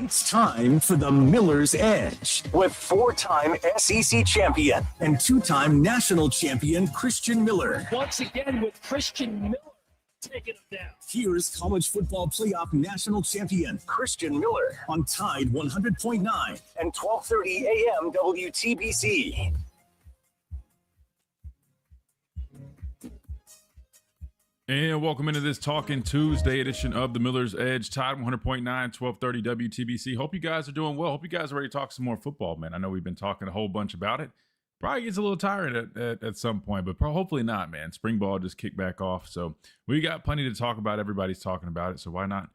It's time for the Miller's Edge with four-time SEC champion and two-time national champion Christian Miller. Once again with Christian Miller taking him down. Here's college football playoff national champion Christian Miller on Tide 100.9 and 12:30 a.m. WTBC. And welcome into this Talking Tuesday edition of the Miller's Edge, Tide 100.9, 1230 WTBC. Hope you guys are doing well. Hope you guys are ready to talk some more football, man. I know we've been talking a whole bunch about it. Probably gets a little tired at some point, but hopefully not, man. Spring ball just kicked back off. So we got plenty to talk about. Everybody's talking about it. So why not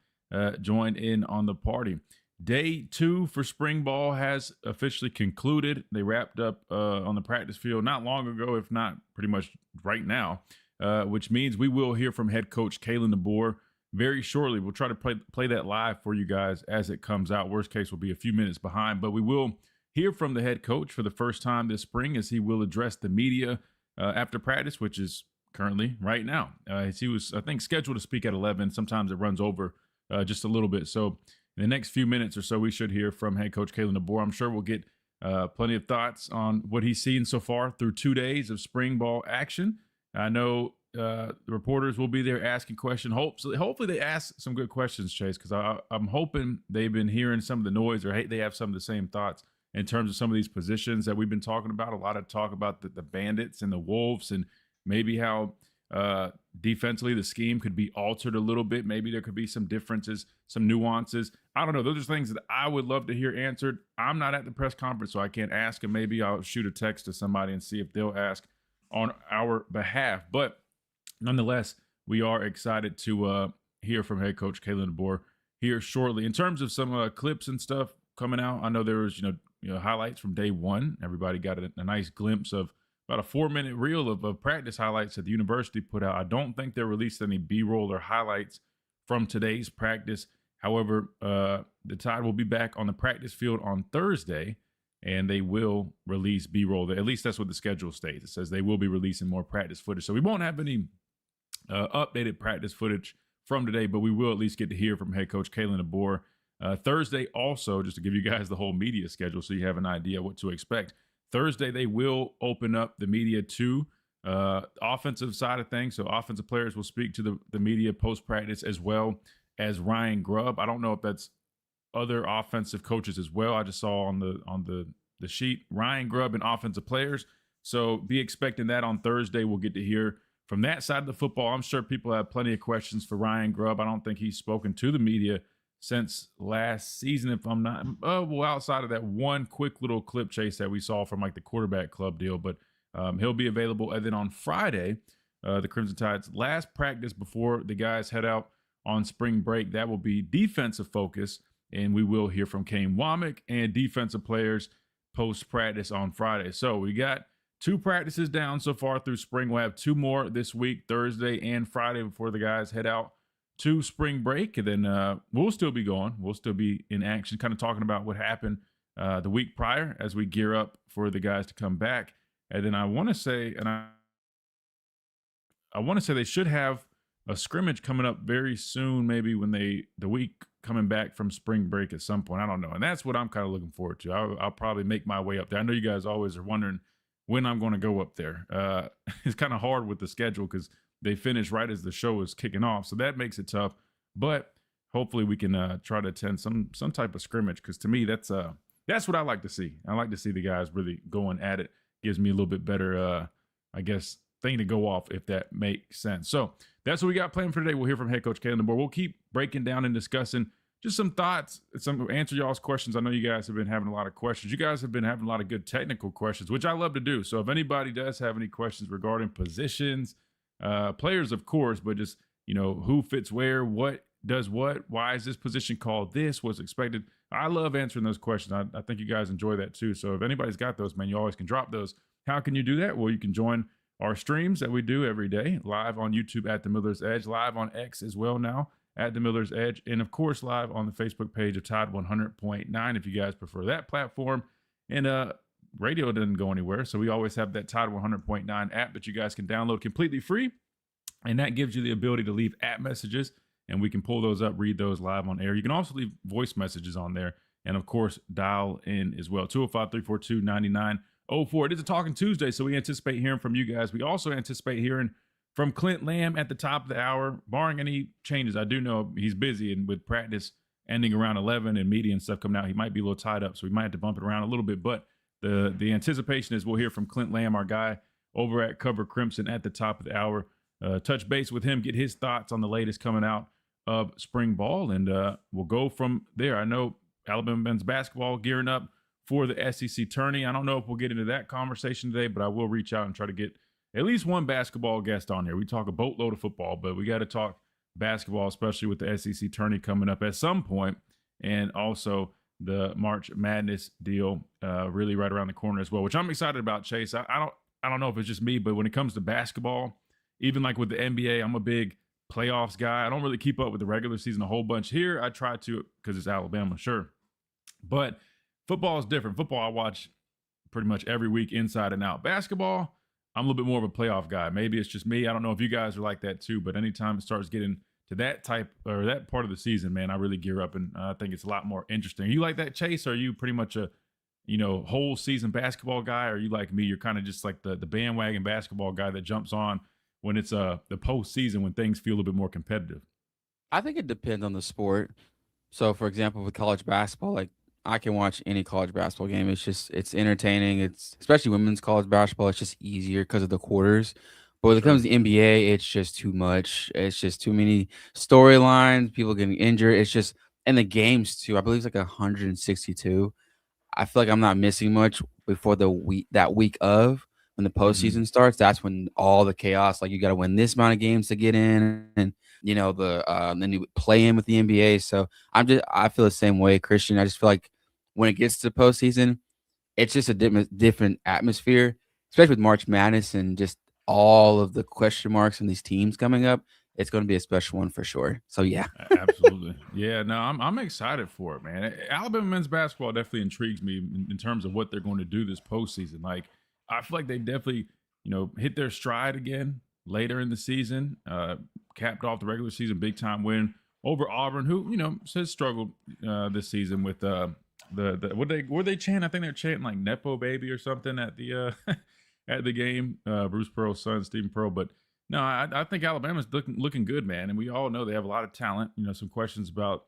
join in on the party? Day 2 for spring ball has officially concluded. They wrapped up on the practice field not long ago, if not pretty much right now. Which means we will hear from head coach Kalen DeBoer very shortly. We'll try to play that live for you guys as it comes out. Worst case, we'll be a few minutes behind, but we will hear from the head coach for the first time this spring as he will address the media after practice, which is currently right now. He was, I think, scheduled to speak at 11. Sometimes it runs over just a little bit. So in the next few minutes or so, we should hear from head coach Kalen DeBoer. I'm sure we'll get plenty of thoughts on what he's seen so far through 2 days of spring ball action. I know the reporters will be there asking questions. Hopefully they ask some good questions, Chase, because I'm hoping they've been hearing some of the noise or they have some of the same thoughts in terms of some of these positions that we've been talking about. A lot of talk about the Bandits and the Wolves and maybe how defensively the scheme could be altered a little bit. Maybe there could be some differences, some nuances. I don't know. Those are things that I would love to hear answered. I'm not at the press conference, so I can't ask them. Maybe I'll shoot a text to somebody and see if they'll ask on our behalf. But nonetheless, we are excited to hear from head coach Kalen DeBoer here shortly. In terms of some clips and stuff coming out, I know there was highlights from day 1. Everybody got a nice glimpse of about a 4-minute reel of practice highlights that the university put out. I don't think they released any B-roll or highlights from today's practice. However, the Tide will be back on the practice field on Thursday, and they will release B-roll. At least that's what the schedule states. It says they will be releasing more practice footage. So we won't have any updated practice footage from today, but we will at least get to hear from head coach Kalen DeBoer. Thursday also, just to give you guys the whole media schedule so you have an idea what to expect. Thursday, they will open up the media to offensive side of things. So offensive players will speak to the media post-practice as well as Ryan Grubb. I don't know if that's other offensive coaches as well. I just saw on the sheet Ryan Grubb and offensive players. So be expecting that on Thursday. We'll get to hear from that side of the football. I'm sure people have plenty of questions for Ryan Grubb. I don't think he's spoken to the media since last season, if I'm not outside of that one quick little clip, Chase, that we saw from like the quarterback club deal. But he'll be available. And then on Friday, the Crimson Tide's last practice before the guys head out on spring break, that will be defensive focus. And we will hear from Kane Womack and defensive players post-practice on Friday. So we got 2 practices down so far through spring. We'll have 2 more this week, Thursday and Friday, before the guys head out to spring break. And then we'll still be going. We'll still be in action, kind of talking about what happened the week prior as we gear up for the guys to come back. And then I want to say they should have a scrimmage coming up very soon, maybe when the week coming back from spring break at some point. I don't know. And that's what I'm kind of looking forward to. I'll probably make my way up there. I know you guys always are wondering when I'm going to go up there. It's kind of hard with the schedule because they finish right as the show is kicking off. So that makes it tough. But hopefully we can try to attend some type of scrimmage, because to me, that's what I like to see. I like to see the guys really going at it. Gives me a little bit better, thing to go off, if that makes sense. So that's what we got planned for today. We'll hear from head coach Kalen DeBoer. We'll keep breaking down and discussing just some thoughts, answer y'all's questions. I know you guys have been having a lot of questions. You guys have been having a lot of good technical questions, which I love to do. So if anybody does have any questions regarding positions, players, of course, but just, who fits where, what does what, why is this position called this, what's expected. I love answering those questions. I think you guys enjoy that too. So if anybody's got those, man, you always can drop those. How can you do that? Well, you can join our streams that we do every day, live on YouTube at The Miller's Edge, live on X as well now at The Miller's Edge, and of course live on the Facebook page of Tide 100.9 if you guys prefer that platform. And radio doesn't go anywhere, so we always have that Tide 100.9 app that you guys can download completely free, and that gives you the ability to leave app messages and we can pull those up, read those live on air. You can also leave voice messages on there, and of course, dial in as well. 205-342-9904. It is a Talking Tuesday, so we anticipate hearing from you guys. We also anticipate hearing from Clint Lamb at the top of the hour, barring any changes. I do know he's busy, and with practice ending around 11 and media and stuff coming out, he might be a little tied up, so we might have to bump it around a little bit. But the anticipation is we'll hear from Clint Lamb, our guy over at Cover Crimson, at the top of the hour. Touch base with him, get his thoughts on the latest coming out of spring ball, and we'll go from there. I know Alabama men's basketball gearing up for the SEC tourney. I don't know if we'll get into that conversation today, but I will reach out and try to get at least one basketball guest on here. We talk a boatload of football, but we got to talk basketball, especially with the SEC tourney coming up at some point, and also the March Madness deal really right around the corner as well, which I'm excited about, Chase. I don't know if it's just me, but when it comes to basketball, even like with the NBA, I'm a big playoffs guy. I don't really keep up with the regular season a whole bunch here. I try to because it's Alabama, sure. But football is different. Football I watch pretty much every week inside and out. Basketball, I'm a little bit more of a playoff guy. Maybe it's just me. I don't know if you guys are like that too, but anytime it starts getting to that type or that part of the season, man, I really gear up, and I think it's a lot more interesting. Are you like that, Chase? Or are you pretty much a whole season basketball guy? Or are you like me? You're kind of just like the bandwagon basketball guy that jumps on when it's the postseason, when things feel a little bit more competitive? I think it depends on the sport. So, for example, with college basketball, like I can watch any college basketball game. It's entertaining. It's especially women's college basketball. It's just easier because of the quarters. But when it comes to NBA, it's just too much. It's just too many storylines. People getting injured. It's just and the games too. I believe it's like 162. I feel like I'm not missing much before the week of when the postseason starts. That's when all the chaos, like you got to win this amount of games to get in, and then you play in with the NBA. So I feel the same way, Christian. I just feel like when it gets to the postseason, it's just a different atmosphere, especially with March Madness and just all of the question marks and these teams coming up. It's going to be a special one for sure. So, yeah. Absolutely. Yeah, no, I'm excited for it, man. Alabama men's basketball definitely intrigues me in terms of what they're going to do this postseason. Like, I feel like they definitely, hit their stride again later in the season, capped off the regular season big-time win over Auburn, who, has struggled this season with what they chant? I think they're chanting like Nepo Baby or something at the at the game. Bruce Pearl's son, Stephen Pearl. But no, I think Alabama's looking good, man. And we all know they have a lot of talent. Some questions about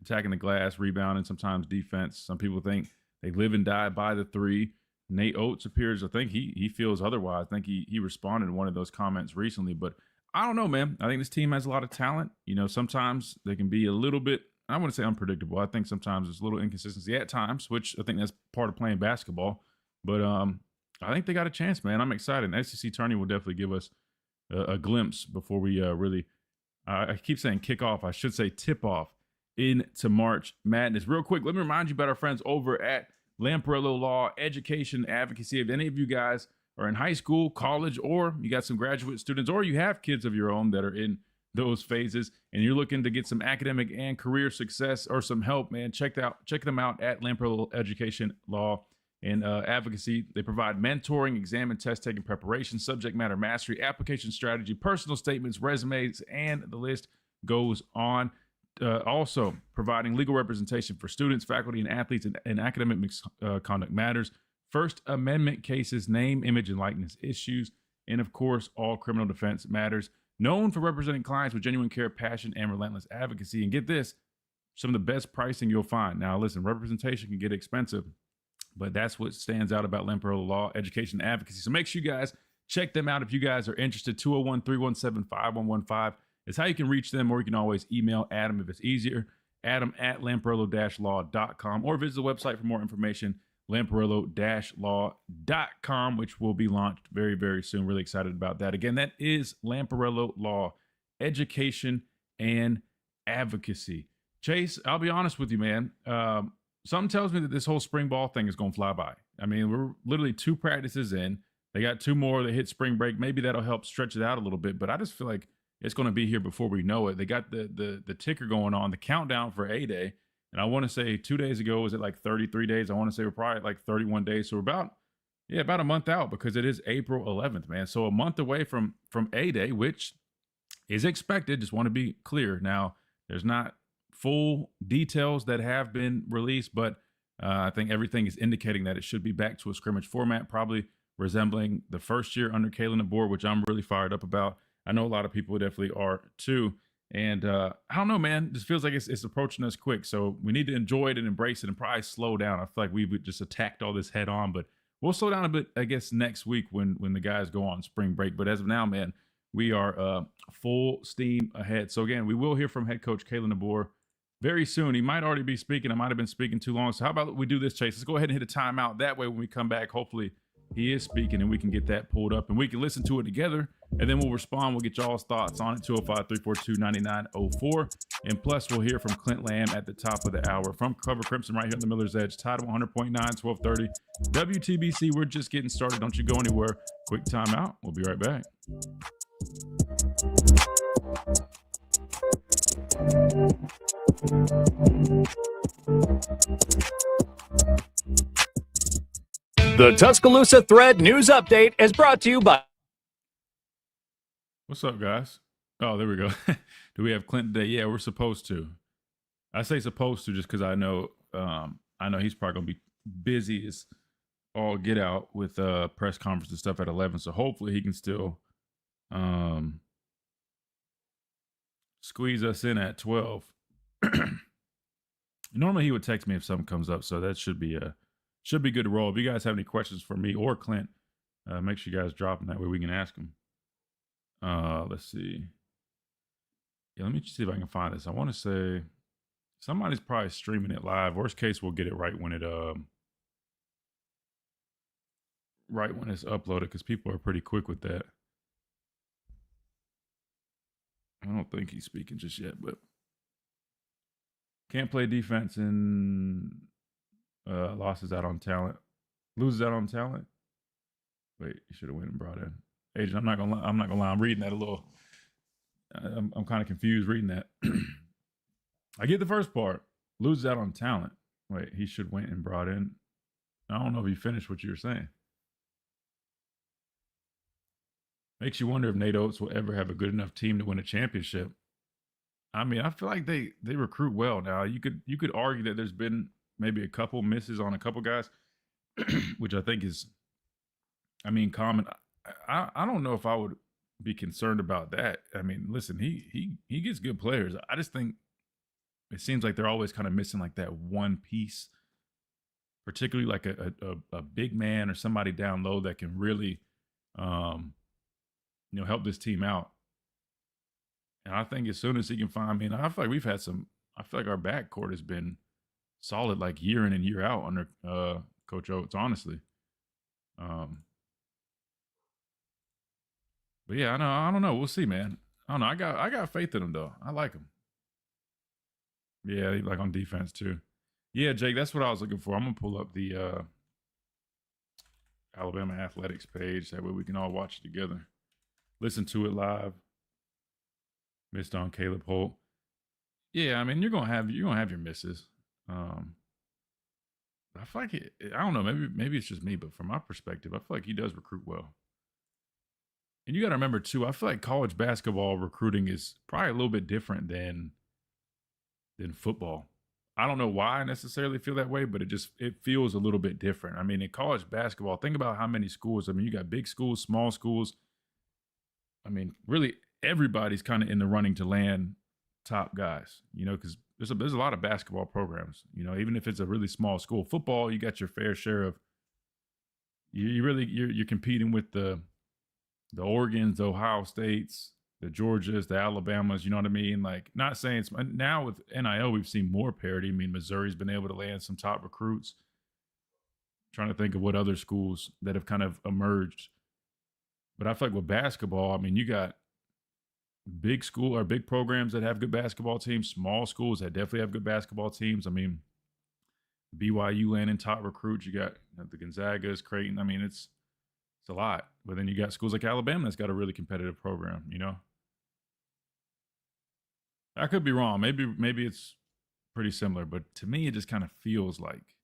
attacking the glass, rebounding, sometimes defense. Some people think they live and die by the three. Nate Oates appears, I think he feels otherwise. I think he responded to one of those comments recently. But I don't know, man. I think this team has a lot of talent. Sometimes they can be a little bit, I wouldn't say unpredictable. I think sometimes there's a little inconsistency at times, which I think that's part of playing basketball. But I think they got a chance, man. I'm excited. The SEC tourney will definitely give us a glimpse before we really, I keep saying kick off. I should say tip off into March Madness. Real quick, let me remind you about our friends over at Lamparello Law Education Advocacy. If any of you guys are in high school, college, or you got some graduate students, or you have kids of your own that are in those phases, and you're looking to get some academic and career success or some help, man, check them out at Lamparello Education Law and Advocacy. They provide mentoring, exam and test taking preparation, subject matter mastery, application strategy, personal statements, resumes, and the list goes on. Also providing legal representation for students, faculty, and athletes in academic misconduct matters, First Amendment cases, name, image, and likeness issues, and of course, all criminal defense matters. Known for representing clients with genuine care, passion, and relentless advocacy. And get this, some of the best pricing you'll find. Now, listen, representation can get expensive, but that's what stands out about Lamparello Law Education Advocacy. So make sure you guys check them out if you guys are interested. 201-317-5115 is how you can reach them, or you can always email Adam if it's easier. Adam at lamparello-law.com, or visit the website for more information, lamparello-law.com, which will be launched very, very soon. Really excited about that. Again, that is Lamparello Law Education and Advocacy. Chase, I'll be honest with you, man. Something tells me that this whole spring ball thing is going to fly by. I mean, we're literally 2 practices in. They got 2 more that hit spring break. Maybe that'll help stretch it out a little bit, but I just feel like it's going to be here before we know it. They got the ticker going on, the countdown for A-Day. And I want to say 2 days ago, was it like 33 days? I want to say we're probably at like 31 days. So we're about a month out, because it is April 11th, man. So a month away from A-Day, which is expected. Just want to be clear. Now, there's not full details that have been released, but I think everything is indicating that it should be back to a scrimmage format, probably resembling the first year under Kalen DeBoer, which I'm really fired up about. I know a lot of people definitely are too. And I don't know, man. This feels like it's approaching us quick. So we need to enjoy it and embrace it and probably slow down. I feel like we just attacked all this head on, but we'll slow down a bit, I guess, next week when the guys go on spring break. But as of now, man, we are full steam ahead. So again, we will hear from head coach Kalen DeBoer very soon. He might already be speaking. I might have been speaking too long. So how about we do this, Chase? Let's go ahead and hit a timeout. That way, when we come back, hopefully he is speaking and we can get that pulled up and we can listen to it together. And then we'll respond. We'll get y'all's thoughts on it. 205-342-9904. And plus, we'll hear from Clint Lamb at the top of the hour from Cover Crimson right here on the Miller's Edge. Tide 100.9, 1230. WTBC, we're just getting started. Don't you go anywhere. Quick timeout. We'll be right back. The Tuscaloosa Thread News Update is brought to you by... What's up, guys? Oh, there we go. Do we have Clint today? Yeah, we're supposed to. I say supposed to just because I know he's probably going to be busy as all get out with press conference and stuff at 11. So hopefully he can still squeeze us in at 12. Normally he would text me if something comes up, so that should be good to roll. If you guys have any questions for me or Clint, make sure you guys drop them. That way we can ask them. Let's see. Yeah, let me see if I can find this. I want to say somebody's probably streaming it live. Worst case, we'll get it right when it's uploaded because people are pretty quick with that. I don't think he's speaking just yet, but can't play defense and loses out on talent. Loses out on talent. Wait, you should have went and brought in. Agent, I'm not gonna lie. I'm reading that a little. I'm kind of confused reading that. I get the first part. Loses out on talent. Wait, he should went and brought in. I don't know if you finished what you were saying. Makes you wonder if Nate Oates will ever have a good enough team to win a championship. I mean, I feel like they recruit well now. You could argue that there's been maybe a couple misses on a couple guys, which I think is, common. I don't know if I would be concerned about that. I mean, listen, he gets good players. I just think it seems like they're always kind of missing like that one piece, particularly like a big man or somebody down low that can really, help this team out. And I think as soon as he can find, I feel like I feel like our backcourt has been solid like year in and year out under Coach Oates, honestly. But yeah, I don't know. We'll see, man. I don't know. I got faith in him though. I like him. Yeah, he like on defense too. Yeah, Jake, that's what I was looking for. I'm gonna pull up the Alabama Athletics page. That way we can all watch it together. Listen to it live. Missed on Caleb Holt. Yeah, you're gonna have your misses. I feel like I don't know. Maybe it's just me, but from my perspective, I feel like he does recruit well. And you got to remember too, I feel like college basketball recruiting is probably a little bit different than football. I don't know why I necessarily feel that way, but it feels a little bit different. In college basketball, think about how many schools. You got big schools, small schools. Really everybody's kind of in the running to land top guys, because there's a lot of basketball programs, even if it's a really small school. Football, you got your fair share of, you're competing with the Oregons, the Ohio States, the Georgias, the Alabamas, you know what I mean? Like, not saying it's now with NIL, we've seen more parity. Missouri's been able to land some top recruits. I'm trying to think of what other schools that have kind of emerged. But I feel like with basketball, you got big school or big programs that have good basketball teams, small schools that definitely have good basketball teams. BYU landing top recruits. You got the Gonzagas, Creighton. It's a lot. But then you got schools like Alabama that's got a really competitive program, I could be wrong. Maybe it's pretty similar, but to me, it just kind of feels like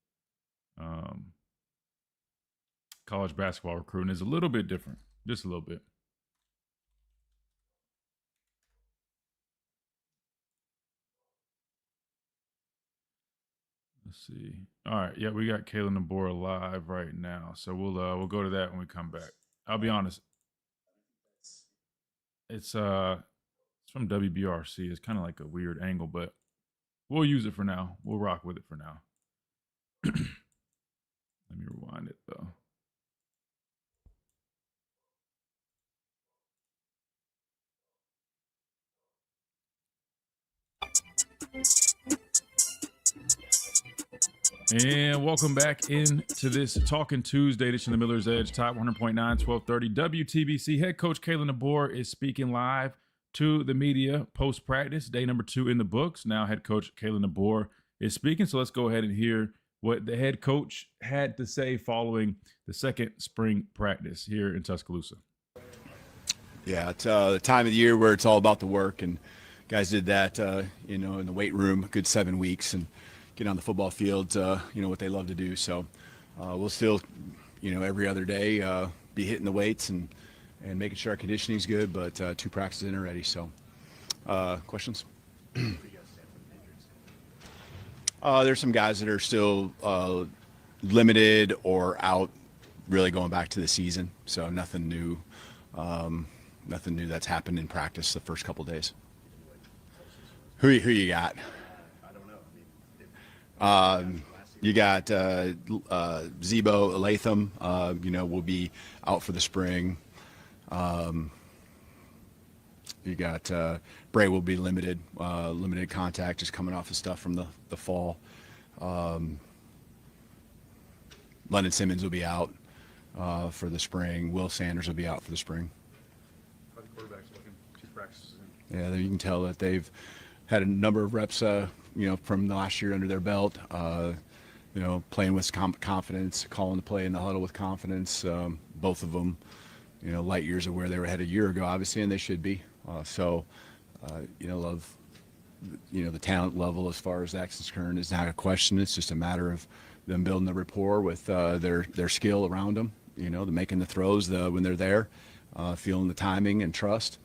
college basketball recruiting is a little bit different, just a little bit. Let's see. All right, yeah, we got Kalen DeBoer live right now, so we'll go to that when we come back. I'll be honest, it's from WBRC. It's kind of like a weird angle, but we'll use it for now. We'll rock with it for now. Let me rewind it though. And welcome back into this Talking Tuesday edition of the Miller's Edge, Top 100.9, 1230 WTBC. Head coach Kalen DeBoer is speaking live to the media post-practice, day number 2 in the books. Now head coach Kalen DeBoer is speaking, so let's go ahead and hear what the head coach had to say following the second spring practice here in Tuscaloosa. Yeah, it's the time of the year where it's all about the work, and guys did that, in the weight room a good 7 weeks, and get on the football field, what they love to do. So we'll still, every other day be hitting the weights and making sure our conditioning is good, but 2 practices in already. So questions? There's some guys that are still limited or out, really going back to the season. So nothing new that's happened in practice the first couple days. Who you got? You got Zebo Latham, will be out for the spring. You got Bray will be limited contact, just coming off the stuff from the fall. London Simmons will be out for the spring. Will Sanders will be out for the spring. How the quarterbacks looking? 2 practices in. Yeah, you can tell that they've had a number of reps, from the last year under their belt. Playing with confidence, calling the play in the huddle with confidence. Both of them, light years of where they were headed a year ago, obviously, and they should be. Love, the talent level as far as that's concerned is not a question. It's just a matter of them building the rapport with their skill around them. Making the throws when they're there, feeling the timing and trust.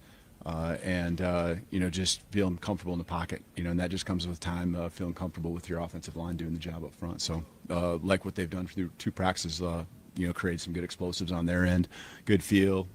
Just feeling comfortable in the pocket, and that just comes with time, feeling comfortable with your offensive line doing the job up front. So, like what they've done through 2 practices, create some good explosives on their end, good feel,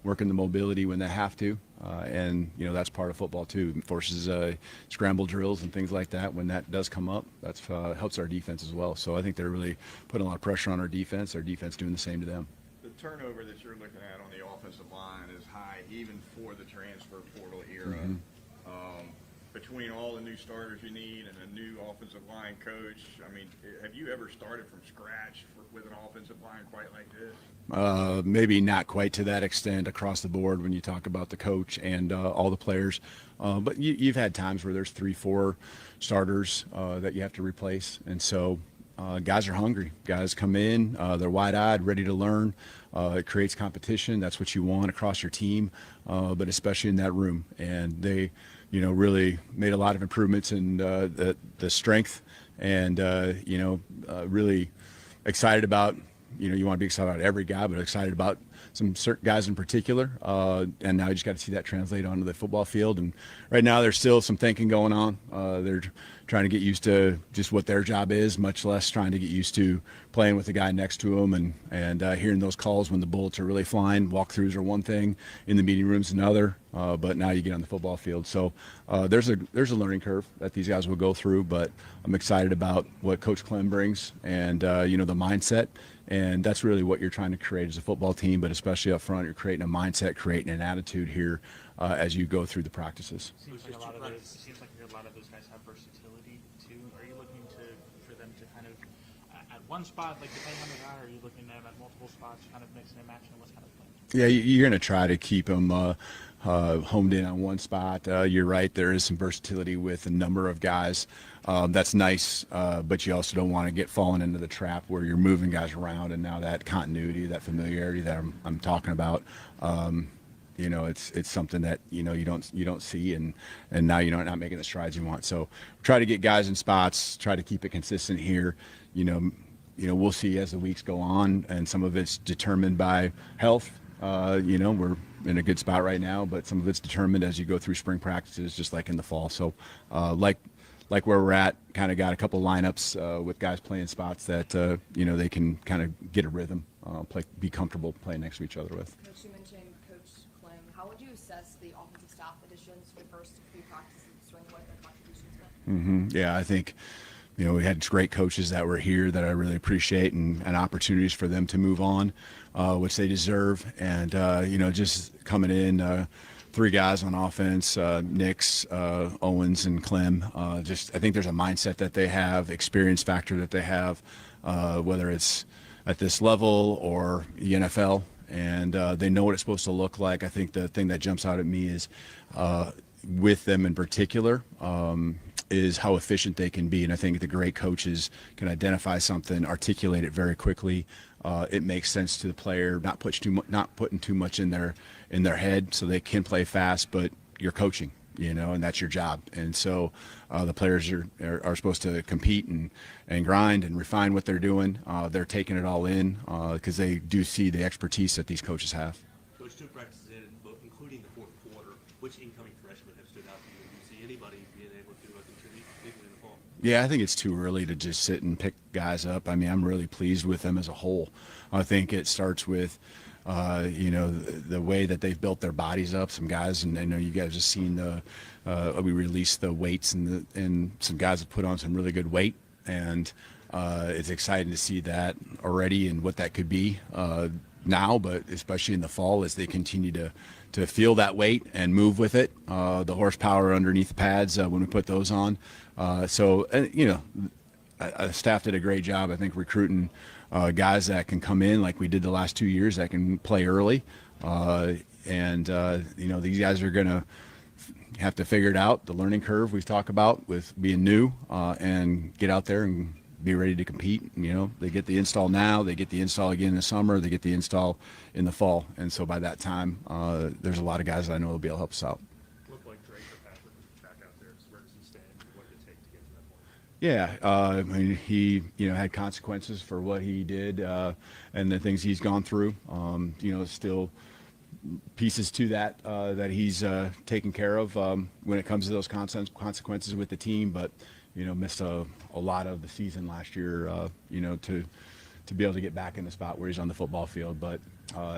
working the mobility when they have to. That's part of football too. It forces scramble drills and things like that. When that does come up, that's helps our defense as well. So I think they're really putting a lot of pressure on our defense doing the same to them. The turnover that you're looking at on the offensive line is high, even for the transfer portal era. Mm-hmm. Between all the new starters you need and a new offensive line coach, have you ever started from scratch with an offensive line quite like this? Maybe not quite to that extent across the board when you talk about the coach and all the players. But you've had times where there's 3-4 starters that you have to replace. And so guys are hungry. Guys come in, they're wide-eyed, ready to learn. It creates competition. That's what you want across your team, but especially in that room. And they, really made a lot of improvements in the strength and, really excited about, you want to be excited about every guy, but excited about some certain guys in particular. And now you just got to see that translate onto the football field. And right now there's still some thinking going on. They're trying to get used to just what their job is, much less trying to get used to playing with the guy next to them and hearing those calls when the bullets are really flying. Walkthroughs are one thing, in the meeting rooms another, but now you get on the football field. So there's a learning curve that these guys will go through, but I'm excited about what Coach Clem brings and, the mindset. And that's really what you're trying to create as a football team, but especially up front, you're creating a mindset, creating an attitude here as you go through the practices. Seems like a lot of those guys have versatility too. Are you looking for them to kind of at one spot, like depending on the guy, or are you looking at them at multiple spots, kind of mixing and matching? What's kind of playing? Yeah, you're going to try to keep them homed in on one spot. You're right, there is some versatility with a number of guys. That's nice, but you also don't want to get fallen into the trap where you're moving guys around, and now that continuity, that familiarity that I'm talking about, it's something that you don't see, and now you're not making the strides you want. So try to get guys in spots, try to keep it consistent here. We'll see as the weeks go on, and some of it's determined by health. We're in a good spot right now, but some of it's determined as you go through spring practices, just like in the fall. So, like like where we're at, kind of got a couple lineups with guys playing spots that they can kind of get a rhythm, be comfortable playing next to each other with. Coach, you mentioned Coach Clem. How would you assess the offensive staff additions for the first few practices and what their contributions been? Yeah, I think we had great coaches that were here that I really appreciate, and opportunities for them to move on, which they deserve. And just coming in. 3 guys on offense, Nix, Owens, and Clem. I think there's a mindset that they have, experience factor that they have, whether it's at this level or the NFL, and they know what it's supposed to look like. I think the thing that jumps out at me is, with them in particular, is how efficient they can be. And I think the great coaches can identify something, articulate it very quickly. It makes sense to the player, not putting too much in their head, so they can play fast. But you're coaching, and that's your job. And so the players are supposed to compete and grind and refine what they're doing. They're taking it all in because they do see the expertise that these coaches have. Coach, 2 practices in, including the fourth quarter, which incoming freshmen have stood out to you? Do you see anybody being able to contribute, particularly in the fall? Yeah, I think it's too early to just sit and pick guys up. I mean, I'm really pleased with them as a whole. I think it starts with, the way that they've built their bodies up. Some guys, and I know you guys have seen we released the weights, and some guys have put on some really good weight, and it's exciting to see that already and what that could be now, but especially in the fall as they continue to feel that weight and move with it. The horsepower underneath the pads when we put those on. Staff did a great job, I think, recruiting guys that can come in like we did the last 2 years that can play early. These guys are going to have to figure it out, the learning curve we've talked about with being new, and get out there and be ready to compete. They get the install now, they get the install again in the summer, they get the install in the fall. And so by that time, there's a lot of guys that I know will be able to help us out. Looked like Drake or Patrick was back out there. So where does he stand? What did it take to get to that point? Yeah, he had consequences for what he did and the things he's gone through. Still pieces to that that he's taken care of when it comes to those consequences with the team, but missed a lot of the season last year. To be able to get back in the spot where he's on the football field, but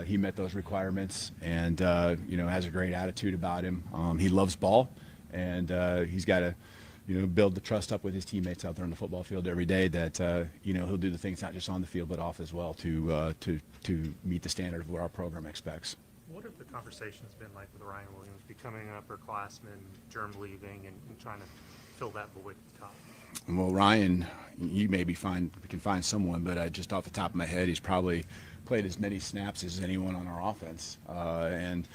he met those requirements and has a great attitude about him. He loves ball, and he's got to build the trust up with his teammates out there on the football field every day that he'll do the things not just on the field but off as well to meet the standard of what our program expects. What have the conversations been like with Ryan Williams becoming an upperclassman, Germ leaving, and trying to fill that void at the top? Well, Ryan, you maybe can find someone, but just off the top of my head, he's probably played as many snaps as anyone on our offense, and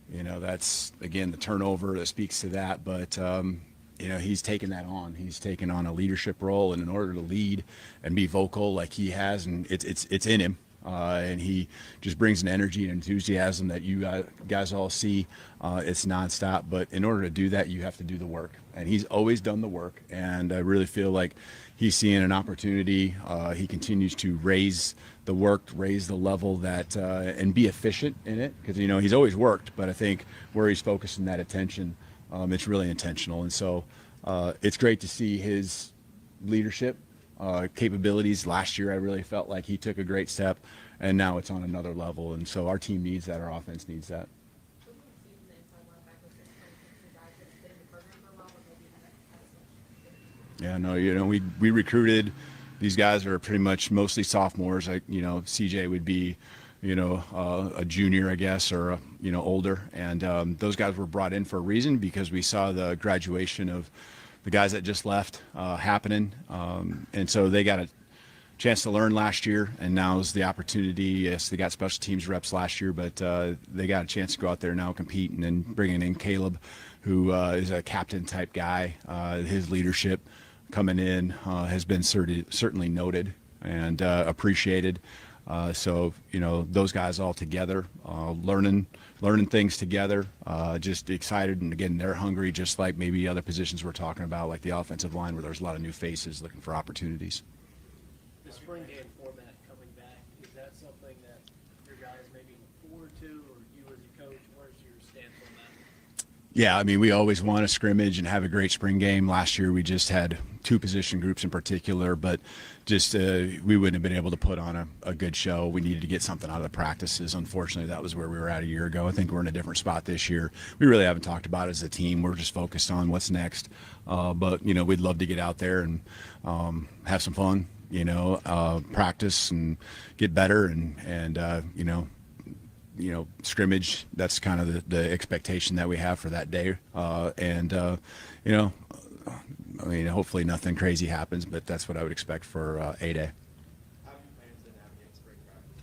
that's again the turnover that speaks to that. But he's taken that on. He's taken on a leadership role, and in order to lead and be vocal like he has, and it's in him. And he just brings an energy and enthusiasm that you guys all see. It's nonstop, but in order to do that, you have to do the work. And he's always done the work, and I really feel like he's seeing an opportunity. He continues to raise the work, raise the level that, and be efficient in it, because he's always worked. But I think where he's focusing that attention, it's really intentional, and so it's great to see his leadership. Capabilities. Last year I really felt like he took a great step, and now it's on another level, and so our team needs that, our offense needs that. Yeah, no, we recruited, these guys are pretty much mostly sophomores. Like CJ would be a junior, I guess, or older, and those guys were brought in for a reason, because we saw the graduation of the guys that just left happening, and so they got a chance to learn last year, and now's the opportunity. Yes, they got special teams reps last year, but they got a chance to go out there now, compete, and then bringing in Caleb, who is a captain type guy. His leadership coming in has been certainly noted and appreciated. So those guys all together, learning things together, just excited, and again they're hungry, just like maybe other positions we're talking about, like the offensive line, where there's a lot of new faces looking for opportunities. The spring game format coming back, is that something that your guys maybe look forward to, or you as a coach, where's your stance on Yeah, I mean, we always want to scrimmage and have a great spring game. Last year, we just had 2 position groups in particular, but just we wouldn't have been able to put on a good show. We needed to get something out of the practices. Unfortunately, that was where we were at a year ago. I think we're in a different spot this year. We really haven't talked about it as a team. We're just focused on what's next. But, we'd love to get out there and have some fun, practice and get better and scrimmage. That's kind of the expectation that we have for that day. Hopefully nothing crazy happens, but that's what I would expect for A-Day. How do you plan to navigate spring practice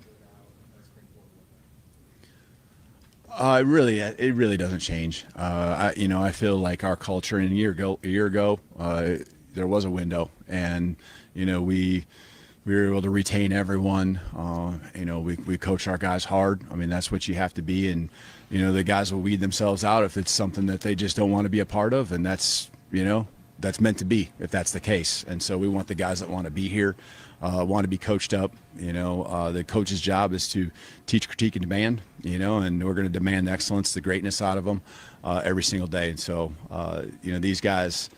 without a spring board? It really doesn't change. I feel like our culture, and a year ago, there was a window, and we were able to retain everyone. We coach our guys hard. I mean, that's what you have to be, and the guys will weed themselves out if it's something that they just don't want to be a part of, and that's meant to be if that's the case. And so we want the guys that want to be here, want to be coached up. The coach's job is to teach, critique, and demand. And we're going to demand excellence, the greatness out of them every single day. And so these guys.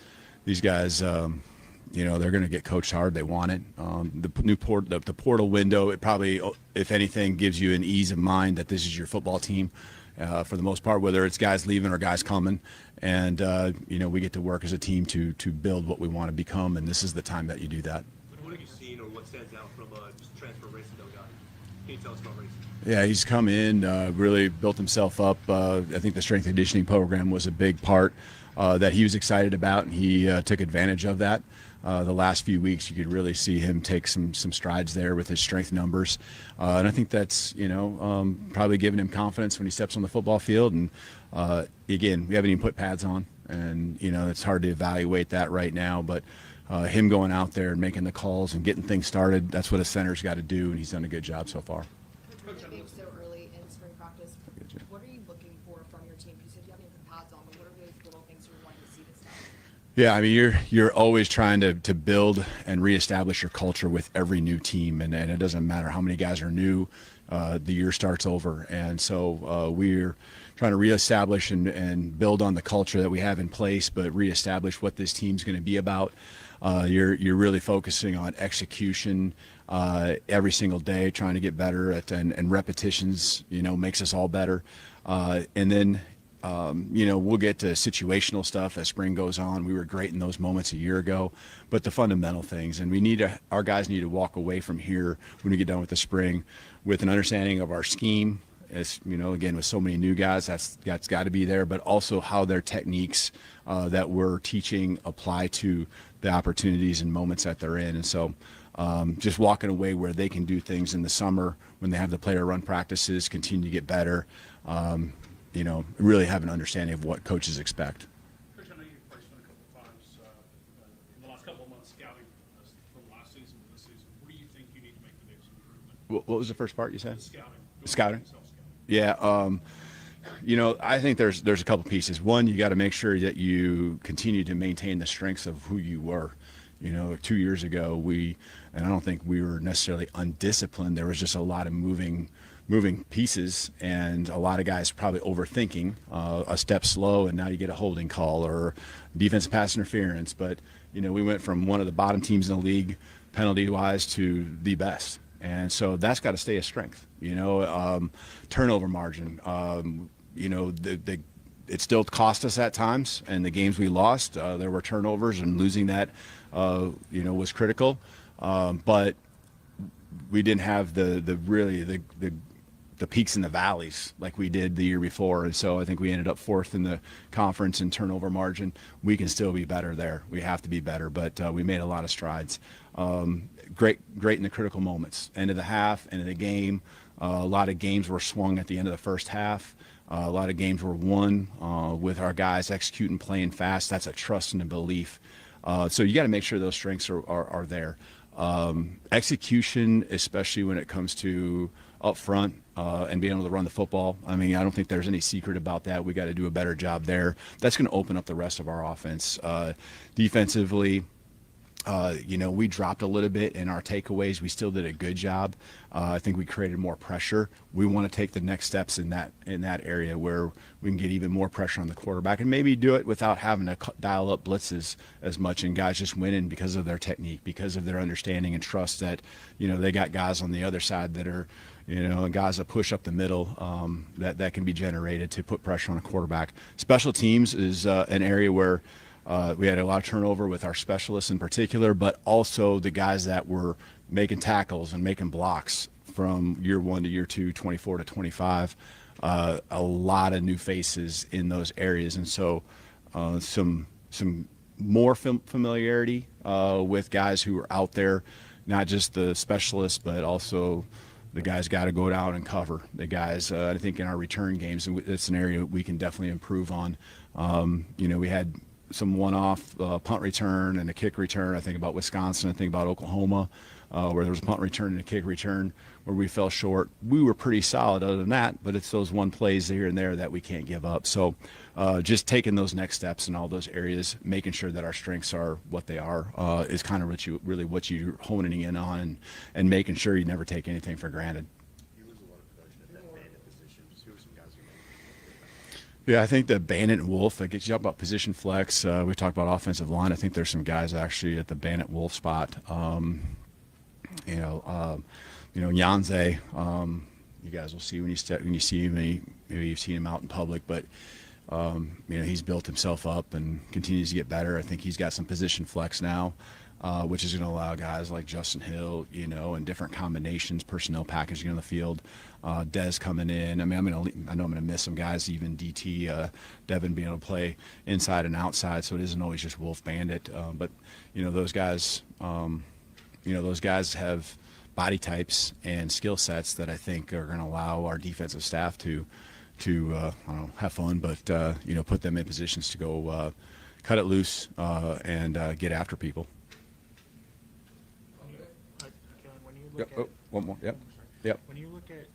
They're going to get coached hard. They want it. The portal window, it probably, if anything, gives you an ease of mind that this is your football team for the most part, whether it's guys leaving or guys coming. And, we get to work as a team to build what we want to become, and this is the time that you do that. What have you seen or what stands out from just transfer Racing guy? Can you tell us about Racing? Yeah, he's come in, really built himself up. I think the strength and conditioning program was a big part that he was excited about, and he took advantage of that. The last few weeks, you could really see him take some strides there with his strength numbers. And I think that's, probably giving him confidence when he steps on the football field. And, again, we haven't even put pads on. And, it's hard to evaluate that right now. But him going out there and making the calls and getting things started, that's what a center's got to do, and he's done a good job so far. So early in spring practice, what are you looking for from your team? You said you haven't even put pads on, but what are those little things you're wanting to see this time? Yeah, I mean, you're always trying to build and reestablish your culture with every new team, and it doesn't matter how many guys are new. The year starts over, and so we're trying to reestablish and build on the culture that we have in place, but reestablish what this team's going to be about. You're really focusing on execution every single day, trying to get better at and repetitions. Makes us all better, and then. We'll get to situational stuff as spring goes on. We were great in those moments a year ago, but the fundamental things, and our guys need to walk away from here when we get done with the spring with an understanding of our scheme. As again, with so many new guys, that's got to be there, but also how their techniques that we're teaching apply to the opportunities and moments that they're in. And so just walking away where they can do things in the summer when they have the player run practices, continue to get better. Really have an understanding of what coaches expect. Coach, I know you've placed one a couple of times in the last couple of months scouting from last season to this season. What do you think you need to make the biggest improvement? What was the first part you said? Scouting. Yeah. I think there's a couple pieces. One, you got to make sure that you continue to maintain the strengths of who you were. 2 years ago, and I don't think we were necessarily undisciplined. There was just a lot of moving pieces, and a lot of guys probably overthinking a step slow, and now you get a holding call or defensive pass interference. But we went from one of the bottom teams in the league penalty wise to the best, and so that's got to stay a strength. Turnover margin. It still cost us at times, and the games we lost, there were turnovers, and losing that was critical, but we didn't have the peaks and the valleys like we did the year before. And so I think we ended up 4th in the conference in turnover margin. We can still be better there. We have to be better, but we made a lot of strides. Great in the critical moments. End of the half, end of the game. A lot of games were swung at the end of the first half. A lot of games were won with our guys executing, playing fast. That's a trust and a belief. So you got to make sure those strengths are there. Execution, especially when it comes to up front and being able to run the football. I mean, I don't think there's any secret about that. We got to do a better job there. That's going to open up the rest of our offense. Defensively, We dropped a little bit in our takeaways. We still did a good job. I think we created more pressure. We want to take the next steps in that area where we can get even more pressure on the quarterback and maybe do it without having to dial up blitzes as much, and guys just winning because of their technique, because of their understanding and trust that, they got guys on the other side that are, guys that push up the middle, that can be generated to put pressure on a quarterback. Special teams is an area where we had a lot of turnover with our specialists in particular, but also the guys that were making tackles and making blocks from year 1 to year 2, 24 to 25. A lot of new faces in those areas. And so some more familiarity with guys who are out there, not just the specialists, but also the guys got to go down and cover. The guys, I think in our return games, it's an area we can definitely improve on. We had some one-off punt return and a kick return. I think about Wisconsin. I think about Oklahoma, where there was a punt return and a kick return where we fell short. We were pretty solid other than that, but it's those one plays here and there that we can't give up. So just taking those next steps in all those areas, making sure that our strengths are what they are, is kind of what you're honing in on, and making sure you never take anything for granted. Yeah, I think the Bandit and Wolf, that gets you up about position flex. We talked about offensive line. I think there's some guys actually at the Bandit Wolf spot. Yanze, you guys will see when you see him. Maybe you've seen him out in public, but he's built himself up and continues to get better. I think he's got some position flex now, which is going to allow guys like Justin Hill, and different combinations, personnel packaging on the field. Dez coming in. I know I'm going to miss some guys, even DT, Devin being able to play inside and outside, so it isn't always just Wolf Bandit. But those guys, those guys have body types and skill sets that I think are going to allow our defensive staff to I don't know, have fun, but put them in positions to go cut it loose and get after people. When you look at, one more. Yep. When you look at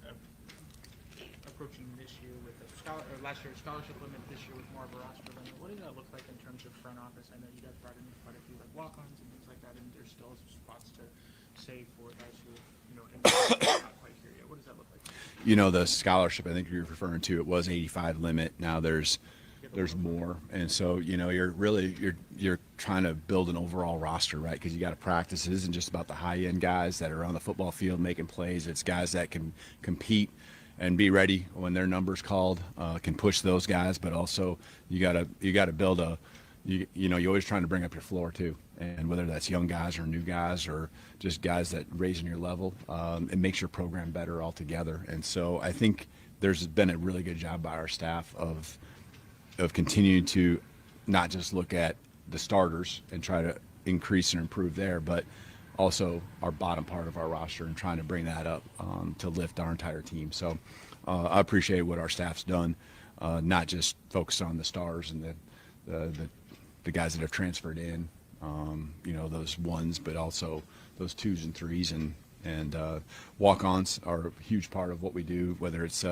approaching this year with last year's scholarship limit, this year with more of a roster limit, what does that look like in terms of front office? I know you guys brought in quite a few like walk-ons and things like that, and there's still some spots to save for guys who not quite here yet. What does that look like? The scholarship I think you're referring to, it was 85 limit. Now there's more, and so you're trying to build an overall roster, right? Because you got to practice. It isn't just about the high end guys that are on the football field making plays. It's guys that can compete and be ready when their number's called, can push those guys, but also you gotta build you're always trying to bring up your floor too, and whether that's young guys or new guys or just guys that raising your level, it makes your program better altogether. And so I think there's been a really good job by our staff of continuing to not just look at the starters and try to increase and improve there, but also our bottom part of our roster and trying to bring that up to lift our entire team. So I appreciate what our staff's done, not just focused on the stars and the guys that have transferred in, those ones, but also those 2s and 3s, and walk-ons are a huge part of what we do, whether it's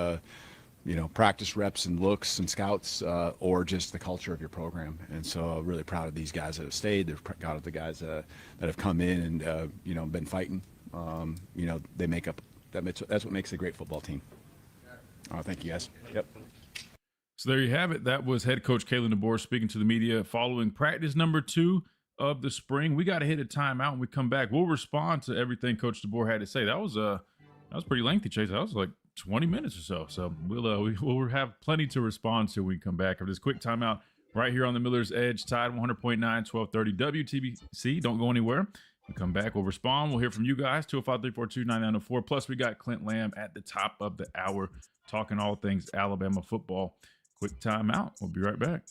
practice reps and looks and scouts, or just the culture of your program. And so I'm really proud of these guys that have stayed. They're proud of the guys that have come in and been fighting. They make up that's what makes a great football team. Thank you guys. Yep. So there you have it. That was head coach Kalen DeBoer speaking to the media following practice number 2 of the spring. We got to hit a timeout. When we come back, we'll respond to everything Coach DeBoer had to say. That was pretty lengthy, Chase. That was like 20 minutes or so. So we'll have plenty to respond to when we come back. After this quick timeout right here on the Miller's Edge, Tide 100.9, 1230 WTBC. Don't go anywhere. We come back, we'll respond. We'll hear from you guys, 205-342-9904. Plus, we got Clint Lamb at the top of the hour talking all things Alabama football. Quick timeout. We'll be right back.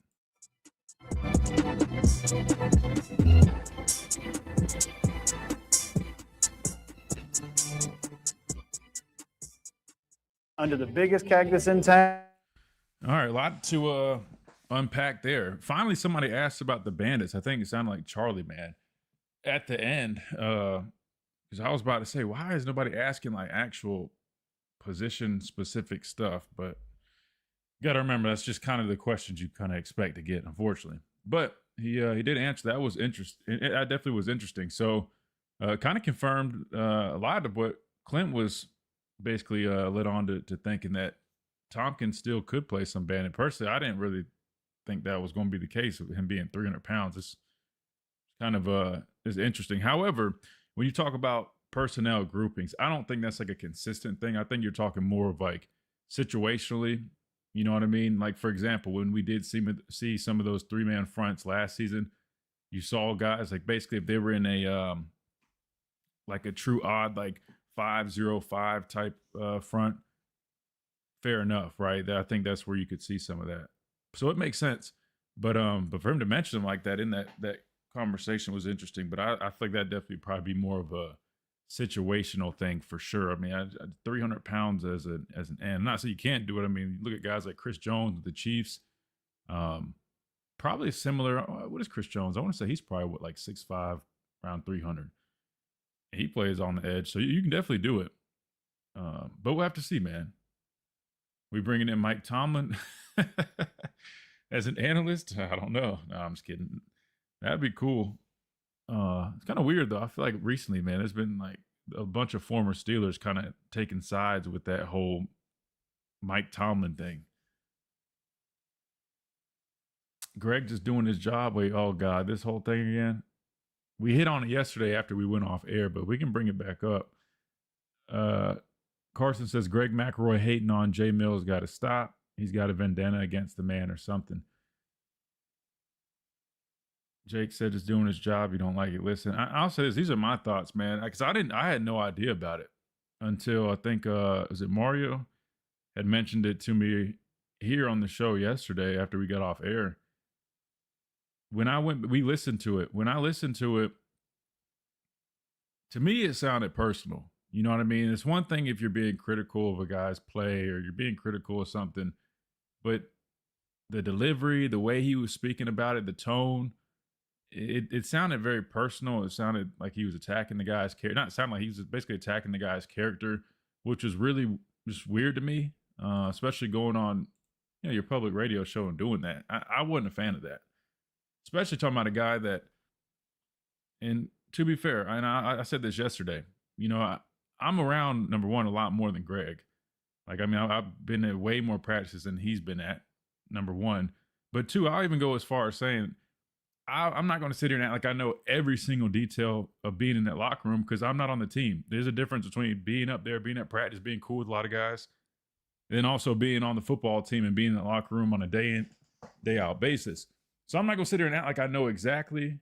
Under the biggest cactus in town. All right, a lot to unpack there. Finally, somebody asked about the Bandits. I think it sounded like Charlie, man, at the end. Because I was about to say, why is nobody asking like actual position-specific stuff? But you got to remember, that's just kind of the questions you kind of expect to get, unfortunately. But he did answer. That was interesting. That definitely was interesting. So, kind of confirmed a lot of what Clint was basically led on to thinking that Tompkins still could play some Bandit. Personally, I didn't really think that was going to be the case with him being 300 pounds. It's kind of is interesting. However, when you talk about personnel groupings, I don't think that's like a consistent thing. I think you're talking more of like situationally. You know what I mean? Like, for example, when we did see some of those 3-man fronts last season, you saw guys like basically if they were in a like a true odd like 5-0-5 type front, fair enough, right? I think that's where you could see some of that. So it makes sense. But for him to mention them like that in that conversation was interesting. But I feel like that definitely probably be more of a situational thing for sure. I mean, 300 pounds as an end. Not so you can't do it. I mean, look at guys like Chris Jones with the Chiefs. Probably similar. What is Chris Jones? I want to say he's probably like 6'5", around 300. He plays on the edge, so you can definitely do it. But we'll have to see, man. We bringing in Mike Tomlin as an analyst? I don't know. No, I'm just kidding. That'd be cool. It's kind of weird though. I feel like recently, man, there's been like a bunch of former Steelers kind of taking sides with that whole Mike Tomlin thing. Greg just doing his job. Wait, oh God, this whole thing again. We hit on it yesterday after we went off air, but we can bring it back up. Carson says Greg McElroy hating on Jay Mills got to stop. He's got a vendetta against the man or something. Jake said just doing his job. You don't like it. Listen, I'll say this. These are my thoughts, man. Because I had no idea about it until I think, was it Mario had mentioned it to me here on the show yesterday after we got off air. We listened to it. When I listened to it, to me, it sounded personal. You know what I mean? It's one thing if you're being critical of a guy's play or you're being critical of something, but the delivery, the way he was speaking about it, the tone, it sounded very personal. It sounded like he was attacking the guy's character. Not sound like he was basically attacking the guy's character, which was really just weird to me, especially going on your public radio show and doing that. I wasn't a fan of that, especially talking about a guy that, and to be fair, and I said this yesterday, I'm around, number one, a lot more than Greg. Like, I mean, I've been at way more practices than he's been at, number one. But two, I'll even go as far as saying, I'm not going to sit here and act like I know every single detail of being in that locker room because I'm not on the team. There's a difference between being up there, being at practice, being cool with a lot of guys, and then also being on the football team and being in the locker room on a day in, day out basis. So I'm not going to sit here and act like I know exactly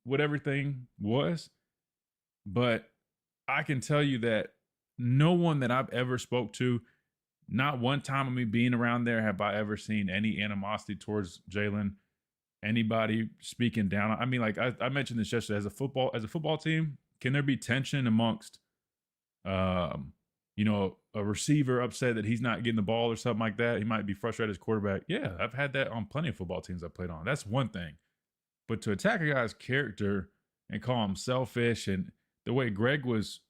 what everything was, but I can tell you that no one that I've ever spoke to, not one time of me being around there have I ever seen any animosity towards Jalen. Anybody speaking down. I mean, like I mentioned this yesterday, as a football team, can there be tension amongst, a receiver upset that he's not getting the ball or something like that? He might be frustrated as quarterback. Yeah, I've had that on plenty of football teams I played on. That's one thing. But to attack a guy's character and call him selfish, and the way Greg was,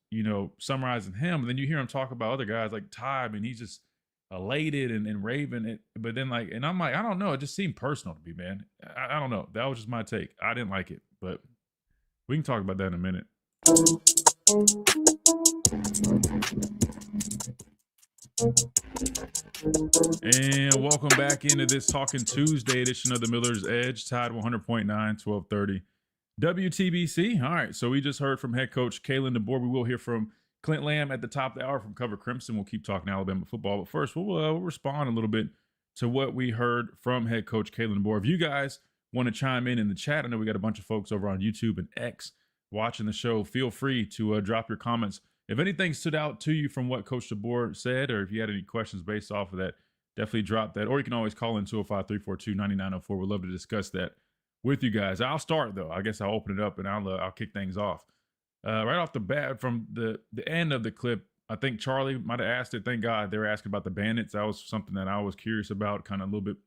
summarizing him, and then you hear him talk about other guys like Ty, and he's just elated and raving it, but then and I'm like, I don't know, it just seemed personal to me, man. I don't know, that was just my take. I didn't like it, but we can talk about that in a minute. And welcome back into this Talking Tuesday edition of the Miller's Edge, Tide 100.9, 1230 WTBC. All right, so we just heard from head coach Kalen DeBoer. We will hear from Clint Lamb at the top of the hour from Cover Crimson. We'll keep talking Alabama football. But first, we'll respond a little bit to what we heard from head coach Kalen DeBoer. If you guys want to chime in the chat, I know we got a bunch of folks over on YouTube and X watching the show. Feel free to drop your comments. If anything stood out to you from what Coach DeBoer said, or if you had any questions based off of that, definitely drop that. Or you can always call in 205-342-9904. We'd love to discuss that with you guys. I'll start, though. I guess I'll open it up and I'll kick things off. Right off the bat, from the end of the clip, I think Charlie might have asked it. Thank God they were asking about the Bandits. That was something that I was curious about, kind of wanted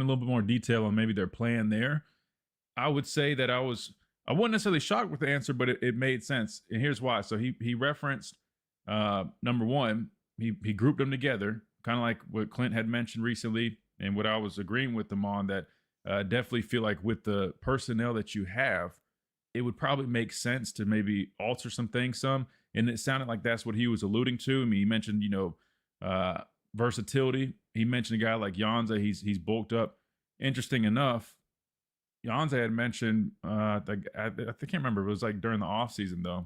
a little bit more detail on maybe their plan there. I would say that I wasn't necessarily shocked with the answer, but it made sense. And here's why. So he referenced, number one, he grouped them together, kind of like what Clint had mentioned recently and what I was agreeing with them on, that definitely feel like with the personnel that you have, it would probably make sense to maybe alter some things some. And it sounded like that's what he was alluding to. I mean, he mentioned, versatility. He mentioned a guy like Janza. He's bulked up. Interesting enough, Janza had mentioned, I can't remember. It was like during the offseason, though,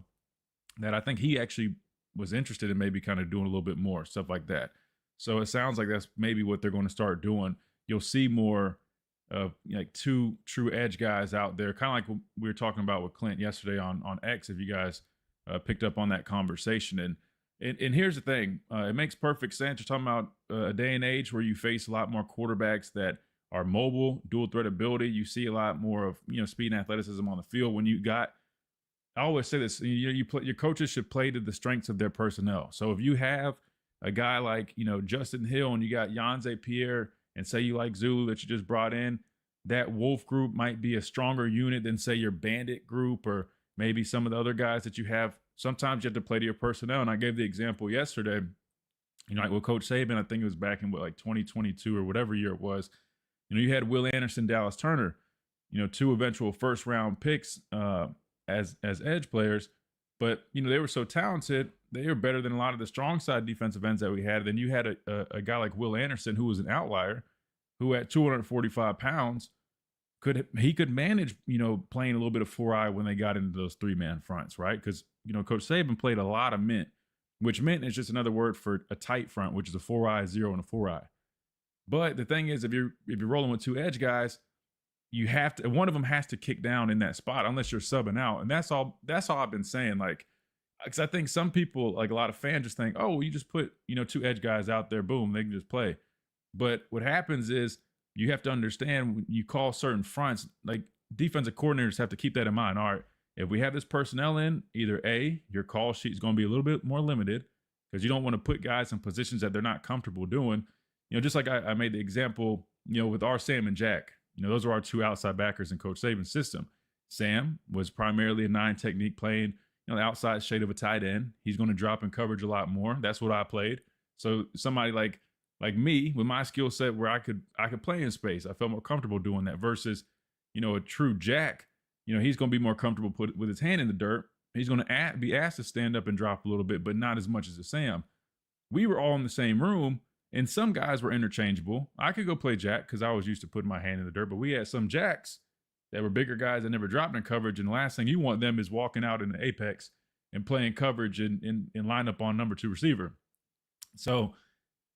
that I think he actually was interested in maybe kind of doing a little bit more, stuff like that. So it sounds like that's maybe what they're going to start doing. You'll see more of like two true edge guys out there, kind of like what we were talking about with Clint yesterday on X, if you guys picked up on that conversation. And here's the thing, it makes perfect sense. You're talking about a day and age where you face a lot more quarterbacks that are mobile, dual threat ability. You see a lot more of speed and athleticism on the field. When you got, I always say this, your coaches should play to the strengths of their personnel. So if you have a guy like Justin Hill and you got Janze Pierre, and say you like Zulu that you just brought in, that Wolf group might be a stronger unit than say your Bandit group or maybe some of the other guys that you have. Sometimes you have to play to your personnel. And I gave the example yesterday, like with Coach Saban, I think it was back in like 2022 or whatever year it was. You had Will Anderson, Dallas Turner, two eventual first round picks as edge players, but they were so talented. They were better than a lot of the strong side defensive ends that we had. Then you had a guy like Will Anderson, who was an outlier, who at 245 pounds could manage, playing a little bit of 4-eye when they got into those 3-man fronts, right? Because, Coach Saban played a lot of mint, which mint is just another word for a tight front, which is a 4-eye, 0, and a 4-eye. But the thing is, if you're rolling with two edge guys, you have to, one of them has to kick down in that spot unless you're subbing out. And that's all I've been saying. Like, because I think some people, like a lot of fans, just think, oh, you just put, two edge guys out there, boom, they can just play. But what happens is you have to understand when you call certain fronts, like defensive coordinators have to keep that in mind. All right, if we have this personnel in, either A, your call sheet is going to be a little bit more limited because you don't want to put guys in positions that they're not comfortable doing. Just like I made the example, with our Sam and Jack. Those are our two outside backers in Coach Saban's system. Sam was primarily a 9 technique playing, the outside shade of a tight end. He's going to drop in coverage a lot more. That's what I played. So somebody like me with my skill set where I could play in space, I felt more comfortable doing that versus, a true Jack. He's going to be more comfortable with his hand in the dirt. He's going to be asked to stand up and drop a little bit, but not as much as a Sam. We were all in the same room, and some guys were interchangeable. I could go play Jack because I was used to putting my hand in the dirt, but we had some Jacks that were bigger guys that never dropped in coverage, and the last thing you want them is walking out in the apex and playing coverage in lineup on number 2 receiver. So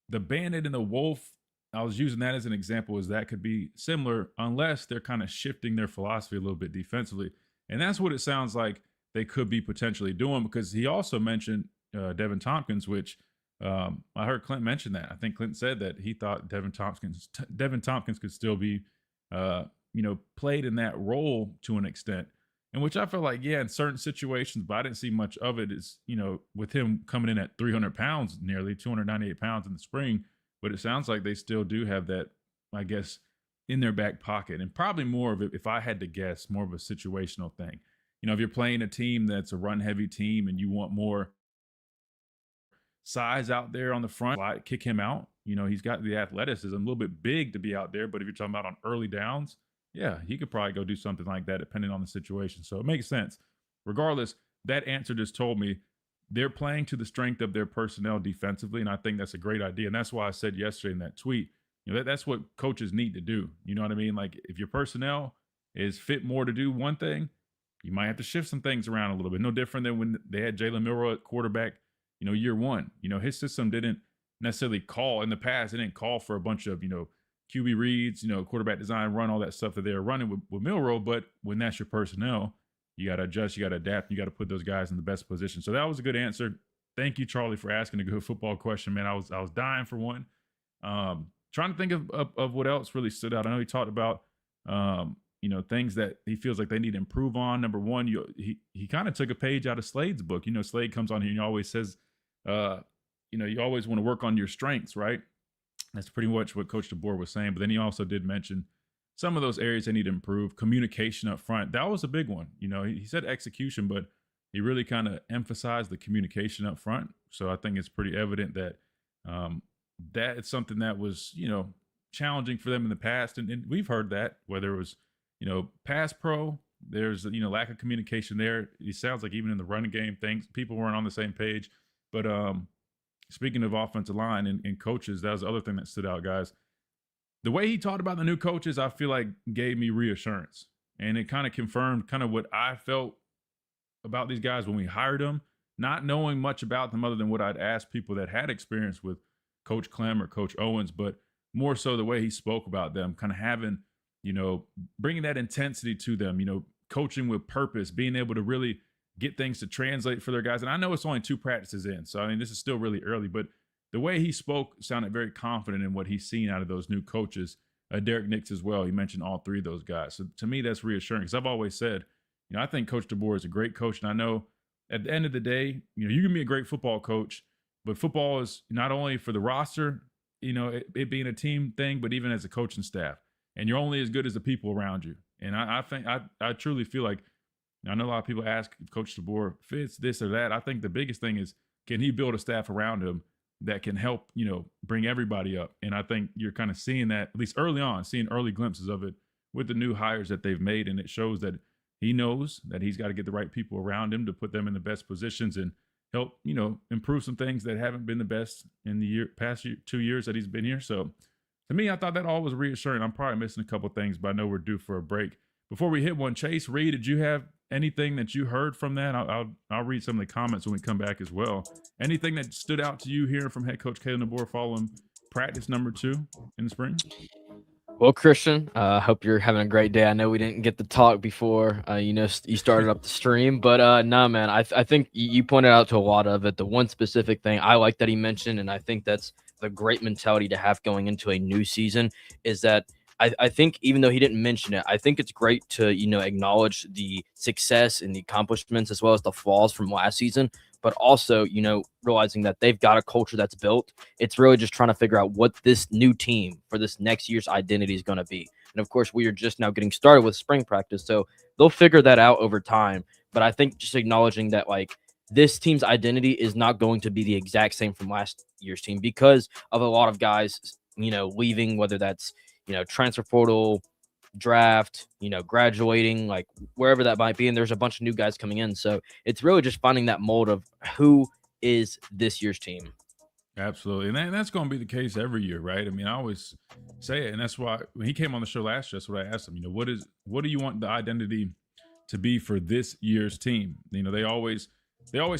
the Bandit and the Wolf, I was using that as an example, as that could be similar unless they're kind of shifting their philosophy a little bit defensively. And that's what it sounds like they could be potentially doing, because he also mentioned Devin Tompkins, which I heard Clint mention that. I think Clint said that he thought Devin Tompkins could still be played in that role to an extent, and which I feel like, yeah, in certain situations, but I didn't see much of it is, with him coming in at 300 pounds, nearly 298 pounds in the spring, but it sounds like they still do have that, I guess, in their back pocket, and probably more of it, if I had to guess, more of a situational thing. If you're playing a team that's a run heavy team and you want more size out there on the front, kick him out. He's got the athleticism, a little bit big to be out there, but if you're talking about on early downs, yeah, he could probably go do something like that depending on the situation. So it makes sense. Regardless, that answer just told me they're playing to the strength of their personnel defensively, and I think that's a great idea. And that's why I said yesterday in that tweet, that's what coaches need to do. You know what I mean? Like, if your personnel is fit more to do one thing, you might have to shift some things around a little bit. No different than when they had Jalen Milroe at quarterback, year one. His system didn't necessarily call in the past. It didn't call for a bunch of, QB reads, quarterback design, run, all that stuff that they were running with Milroe. But when that's your personnel, you got to adjust, you got to adapt, you got to put those guys in the best position. So that was a good answer. Thank you, Charlie, for asking a good football question, man. I was dying for one. Trying to think of what else really stood out. I know he talked about, things that he feels like they need to improve on. Number one, he kind of took a page out of Slade's book. Slade comes on here and he always says, you always want to work on your strengths, right? That's pretty much what Coach DeBoer was saying. But then he also did mention some of those areas they need to improve. Communication up front, that was a big one. He said execution, but he really kind of emphasized the communication up front. So I think it's pretty evident that that it's something that was, challenging for them in the past. And we've heard that, whether it was, pass pro, there's, lack of communication there. It sounds like even in the running game, people weren't on the same page. But speaking of offensive line and coaches, that was the other thing that stood out, guys. The way he talked about the new coaches, I feel like gave me reassurance. And it kind of confirmed kind of what I felt about these guys when we hired them, not knowing much about them other than what I'd asked people that had experience with Coach Clem or Coach Owens, but more so the way he spoke about them, kind of having, bringing that intensity to them, coaching with purpose, being able to really get things to translate for their guys. And I know it's only 2 practices in, so I mean, this is still really early, but the way he spoke sounded very confident in what he's seen out of those new coaches. Derek Nix as well. He mentioned all 3 of those guys. So to me, that's reassuring because I've always said, I think Coach DeBoer is a great coach. And I know at the end of the day, you can be a great football coach, but football is not only for the roster, it being a team thing, but even as a coaching staff. And you're only as good as the people around you. And I think I truly feel like, I know a lot of people ask if Coach DeBoer fits this or that. I think the biggest thing is, can he build a staff around him that can help, bring everybody up? And I think you're kind of seeing that, at least early on, seeing early glimpses of it with the new hires that they've made. And it shows that he knows that he's got to get the right people around him to put them in the best positions and help, improve some things that haven't been the best in the past 2 years that he's been here. So to me, I thought that all was reassuring. I'm probably missing a couple of things, but I know we're due for a break. Before we hit one, Chase, Reed, did you have anything that you heard from that? I'll read some of the comments when we come back as well. Anything that stood out to you hearing from head coach Kalen DeBoer following practice number 2 in the spring? Well, Christian, I hope you're having a great day. I know we didn't get to talk before, you started up the stream, but no, man, I think you pointed out to a lot of it. The one specific thing I like that he mentioned, and I think that's the great mentality to have going into a new season, is that I think even though he didn't mention it, I think it's great to, acknowledge the success and the accomplishments as well as the flaws from last season, but also, realizing that they've got a culture that's built. It's really just trying to figure out what this new team for this next year's identity is going to be. And of course, we are just now getting started with spring practice, so they'll figure that out over time. But I think just acknowledging that, this team's identity is not going to be the exact same from last year's team because of a lot of guys, leaving, whether that's, transfer portal, draft, graduating, wherever that might be. And there's a bunch of new guys coming in. So it's really just finding that mold of who is this year's team. Absolutely. And that's going to be the case every year, right? I mean, I always say it. And that's why when he came on the show last year, that's what I asked him, what do you want the identity to be for this year's team? They always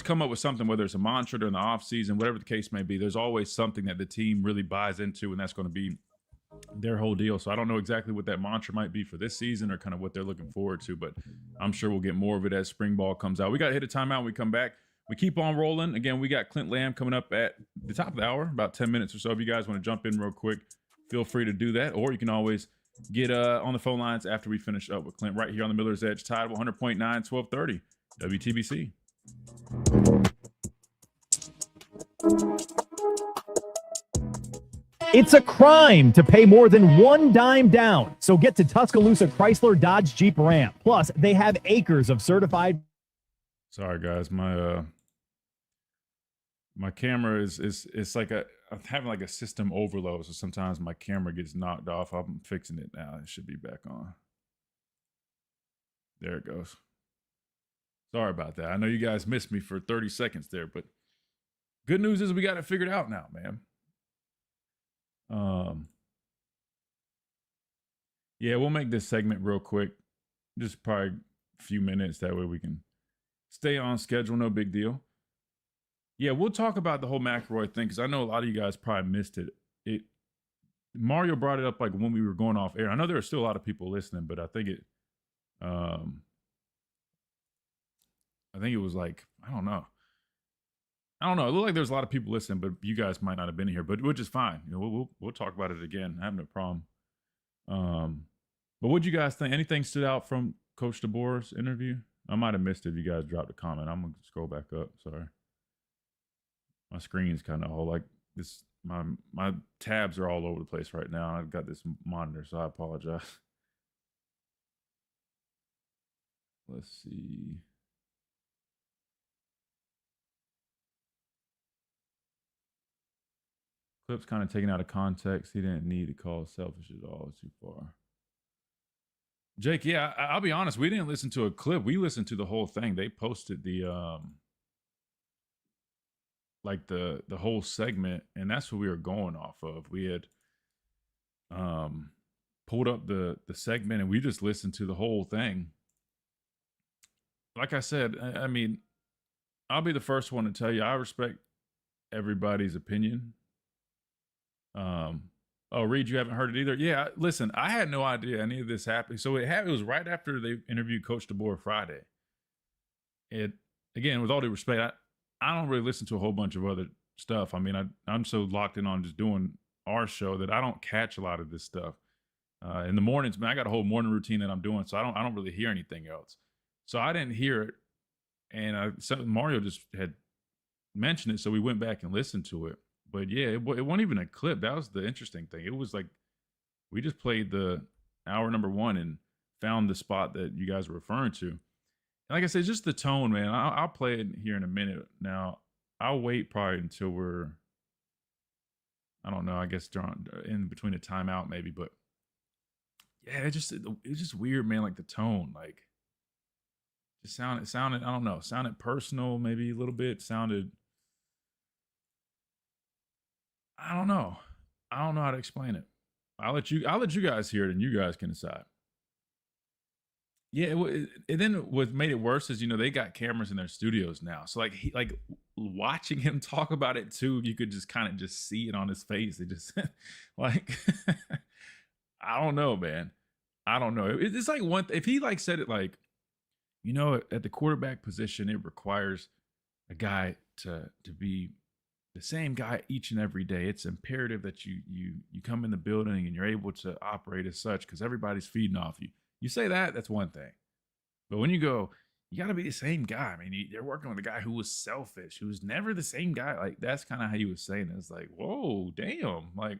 come up with something, whether it's a mantra during the offseason, whatever the case may be. There's always something that the team really buys into, and that's going to be their whole deal. So I don't know exactly what that mantra might be for this season or kind of what they're looking forward to, but I'm sure we'll get more of it as spring ball comes out. We got to hit a timeout when we come back. We keep on rolling. Again, we got Clint Lamb coming up at the top of the hour, about 10 minutes or so. If you guys want to jump in real quick, feel free to do that, or you can always get on the phone lines after we finish up with Clint right here on the Miller's Edge, Tide 100.9, 1230 WTBC. It's a crime to pay more than one dime down. So get to Tuscaloosa Chrysler Dodge Jeep Ram. Plus, they have acres of certified. Sorry, guys. My camera is like I'm having like a system overload. So sometimes my camera gets knocked off. I'm fixing it now. It should be back on. There it goes. Sorry about that. I know you guys missed me for 30 seconds there, but good news is we got it figured out now, man. Yeah, we'll make this segment real quick. Just probably a few minutes. That way we can stay on schedule. No big deal. Yeah, we'll talk about the whole McElroy thing because I know a lot of you guys probably missed it. Mario brought it up like when we were going off air. I know there are still a lot of people listening, but I think it was like, I don't know. It looked like there's a lot of people listening, but you guys might not have been here, but which is fine. We'll talk about it again. I have no problem. But what'd you guys think? Anything stood out from Coach DeBoer's interview? I might have missed it if you guys dropped a comment. I'm gonna scroll back up. Sorry. My screen's kind of all like this. My tabs are all over the place right now. I've got this monitor, so I apologize. Let's see. Clip's kind of taken out of context. He didn't need to call selfish at all. Too far. Jake, yeah, I'll be honest. We didn't listen to a clip. We listened to the whole thing. They posted the like the whole segment, and that's what we were going off of. We had pulled up the segment, and we just listened to the whole thing. Like I said, I mean, I'll be the first one to tell you I respect everybody's opinion. Oh, Reed, you haven't heard it either? Yeah, listen, I had no idea any of this happened. So it was right after they interviewed Coach DeBoer Friday. Again, with all due respect, I don't really listen to a whole bunch of other stuff. I mean, I'm so locked in on just doing our show that I don't catch a lot of this stuff. In the mornings, man, I got a whole morning routine that I'm doing, so I don't really hear anything else. So I didn't hear it, and Mario just had mentioned it, so we went back and listened to it. But yeah, it wasn't even a clip. That was the interesting thing. It was like we just played the hour number 1 and found the spot that you guys were referring to. And like I said, just the tone, man. I'll play it here in a minute. Now, I'll wait probably until we're, I don't know, I guess in between a timeout maybe. But yeah, it's just weird, man. Like the tone, like it sounded, I don't know, sounded personal maybe a little bit. Sounded, I don't know how to explain it. I'll let you guys hear it, and you guys can decide. Yeah, then what made it worse is, they got cameras in their studios now, so like watching him talk about it too, you could just kind of just see it on his face. It just like I don't know, man. I don't know. It's like if he like said it like, at the quarterback position, it requires a guy to be the same guy each and every day. It's imperative that you come in the building and you're able to operate as such because everybody's feeding off you. You say that's one thing. But when you go, you got to be the same guy. I mean, they're working with a guy who was selfish, who was never the same guy. Like, that's kind of how he was saying it. It's like, whoa, damn. Like,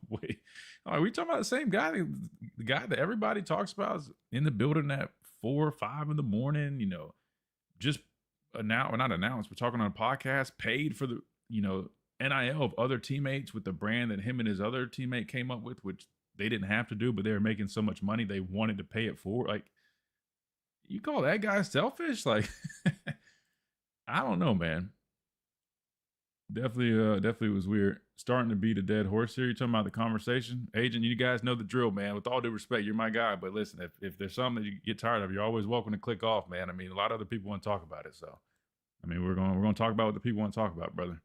wait, are we talking about the same guy? The guy that everybody talks about is in the building at 4 or 5 in the morning, just not announced, but talking on a podcast, paid for the, NIL of other teammates with the brand that him and his other teammate came up with, which they didn't have to do, but they were making so much money they wanted to pay it for. Like, you call that guy selfish? Like, I don't know, man. Definitely was weird. Starting to beat a dead horse here. You're talking about the conversation. Agent, you guys know the drill, man. With all due respect, you're my guy. But listen, if there's something that you get tired of, you're always welcome to click off, man. I mean, a lot of other people want to talk about it. So, I mean, we're going to talk about what the people want to talk about, brother.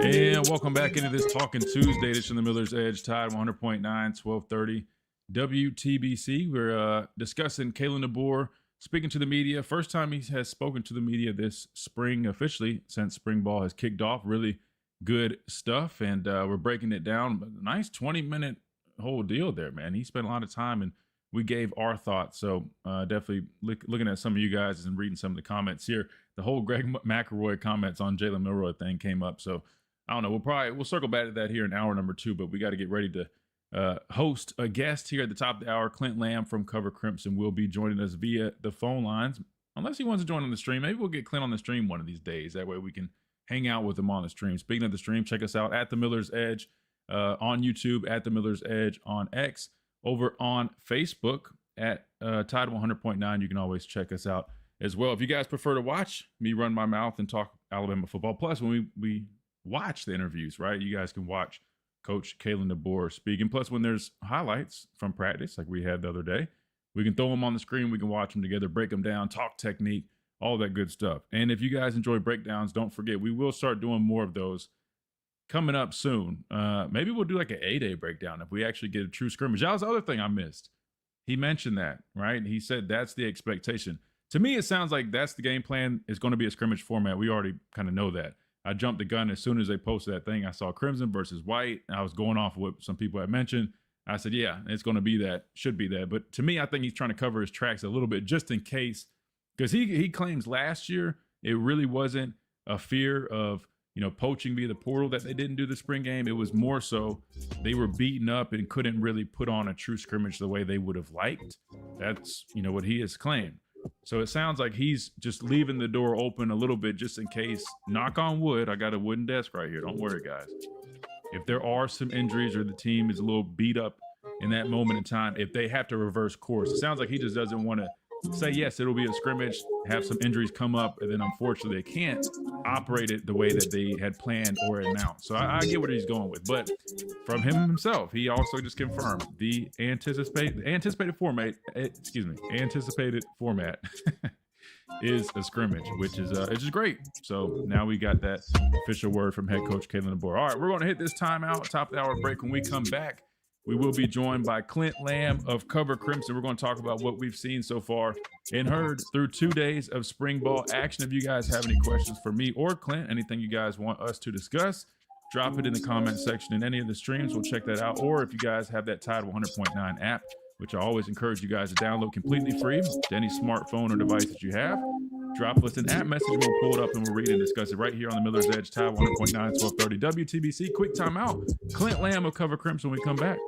And welcome back into this Talking Tuesday edition of the Miller's Edge, Tide 100.9, 1230 WTBC. We're discussing Kalen DeBoer speaking to the media. First time he has spoken to the media this spring officially since spring ball has kicked off. Really good stuff, and we're breaking it down. But a nice 20-minute whole deal there, man. He spent a lot of time, and we gave our thoughts. So definitely looking at some of you guys and reading some of the comments here. The whole Greg McElroy comments on Jalen Milroy thing came up. So I don't know. We'll circle back to that here in hour number 2, but we got to get ready to host a guest here at the top of the hour. Clint Lamb from Cover Crimson will be joining us via the phone lines. Unless he wants to join on the stream. Maybe we'll get Clint on the stream one of these days. That way we can hang out with him on the stream. Speaking of the stream, check us out at The Miller's Edge on YouTube, at The Miller's Edge on X, over on Facebook at Tide 100.9. You can always check us out as well. If you guys prefer to watch me run my mouth and talk Alabama football, plus when we watch the interviews, right, you guys can watch Coach Kalen DeBoer speak. And plus when there's highlights from practice like we had the other day, we can throw them on the screen. We can watch them together, break them down, talk technique, all that good stuff. And if you guys enjoy breakdowns, don't forget, we will start doing more of those coming up soon. Maybe we'll do like an A-Day breakdown if we actually get a true scrimmage. That was the other thing I missed. He mentioned that, right? He said that's the expectation. To me, it sounds like that's the game plan. It's going to be a scrimmage format. We already kind of know that. I jumped the gun as soon as they posted that thing. I saw Crimson versus White. I was going off of what some people had mentioned. I said, yeah, it's going to be that, should be that. But to me, I think he's trying to cover his tracks a little bit just in case, because he claims last year it really wasn't a fear of, poaching via the portal that they didn't do the spring game. It was more so they were beaten up and couldn't really put on a true scrimmage the way they would have liked. That's, what he has claimed. So it sounds like he's just leaving the door open a little bit just in case. Knock on wood. I got a wooden desk right here. Don't worry, guys. If there are some injuries or the team is a little beat up in that moment in time, if they have to reverse course, it sounds like he just doesn't want to say, yes, it'll be a scrimmage, have some injuries come up, and then unfortunately they can't operate it the way that they had planned or announced. So I get what he's going with. But from him himself, he also just confirmed the anticipated format is a scrimmage, which is it's just great. So now we got that official word from head coach Kalen DeBoer. All right, we're going to hit this timeout, top of the hour break. When we come back, we will be joined by Clint Lamb of Cover Crimson. We're going to talk about what we've seen so far and heard through 2 days of spring ball action. If you guys have any questions for me or Clint, anything you guys want us to discuss, drop it in the comment section in any of the streams. We'll check that out. Or if you guys have that Tide 100.9 app, which I always encourage you guys to download completely free to any smartphone or device that you have, drop us an app message and we'll pull it up and we'll read and discuss it right here on the Miller's Edge, Tide 100.9, 1230 WTBC. Quick timeout. Clint Lamb of Cover Crimson when we come back.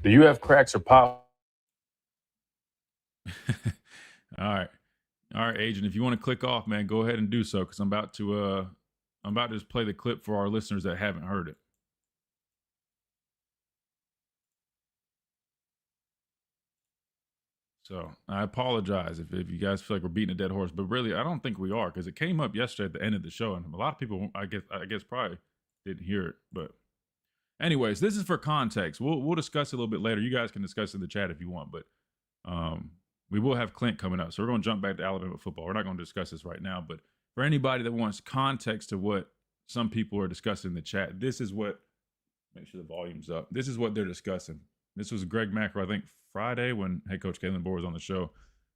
Do you have cracks or pop? All right, agent. If you want to click off, man, go ahead and do so because I'm about to just play the clip for our listeners that haven't heard it. So I apologize if you guys feel like we're beating a dead horse, but really I don't think we are because it came up yesterday at the end of the show, and a lot of people I guess probably didn't hear it. But anyways, this is for context. We'll discuss it a little bit later. You guys can discuss it in the chat if you want, but we will have Clint coming up, so we're going to jump back to Alabama football. We're not going to discuss this right now, but for anybody that wants context to what some people are discussing in the chat, this is what. Make sure the volume's up. This is what they're discussing. This was Greg Macker, I think, Friday when head coach Kalen DeBoer was on the show,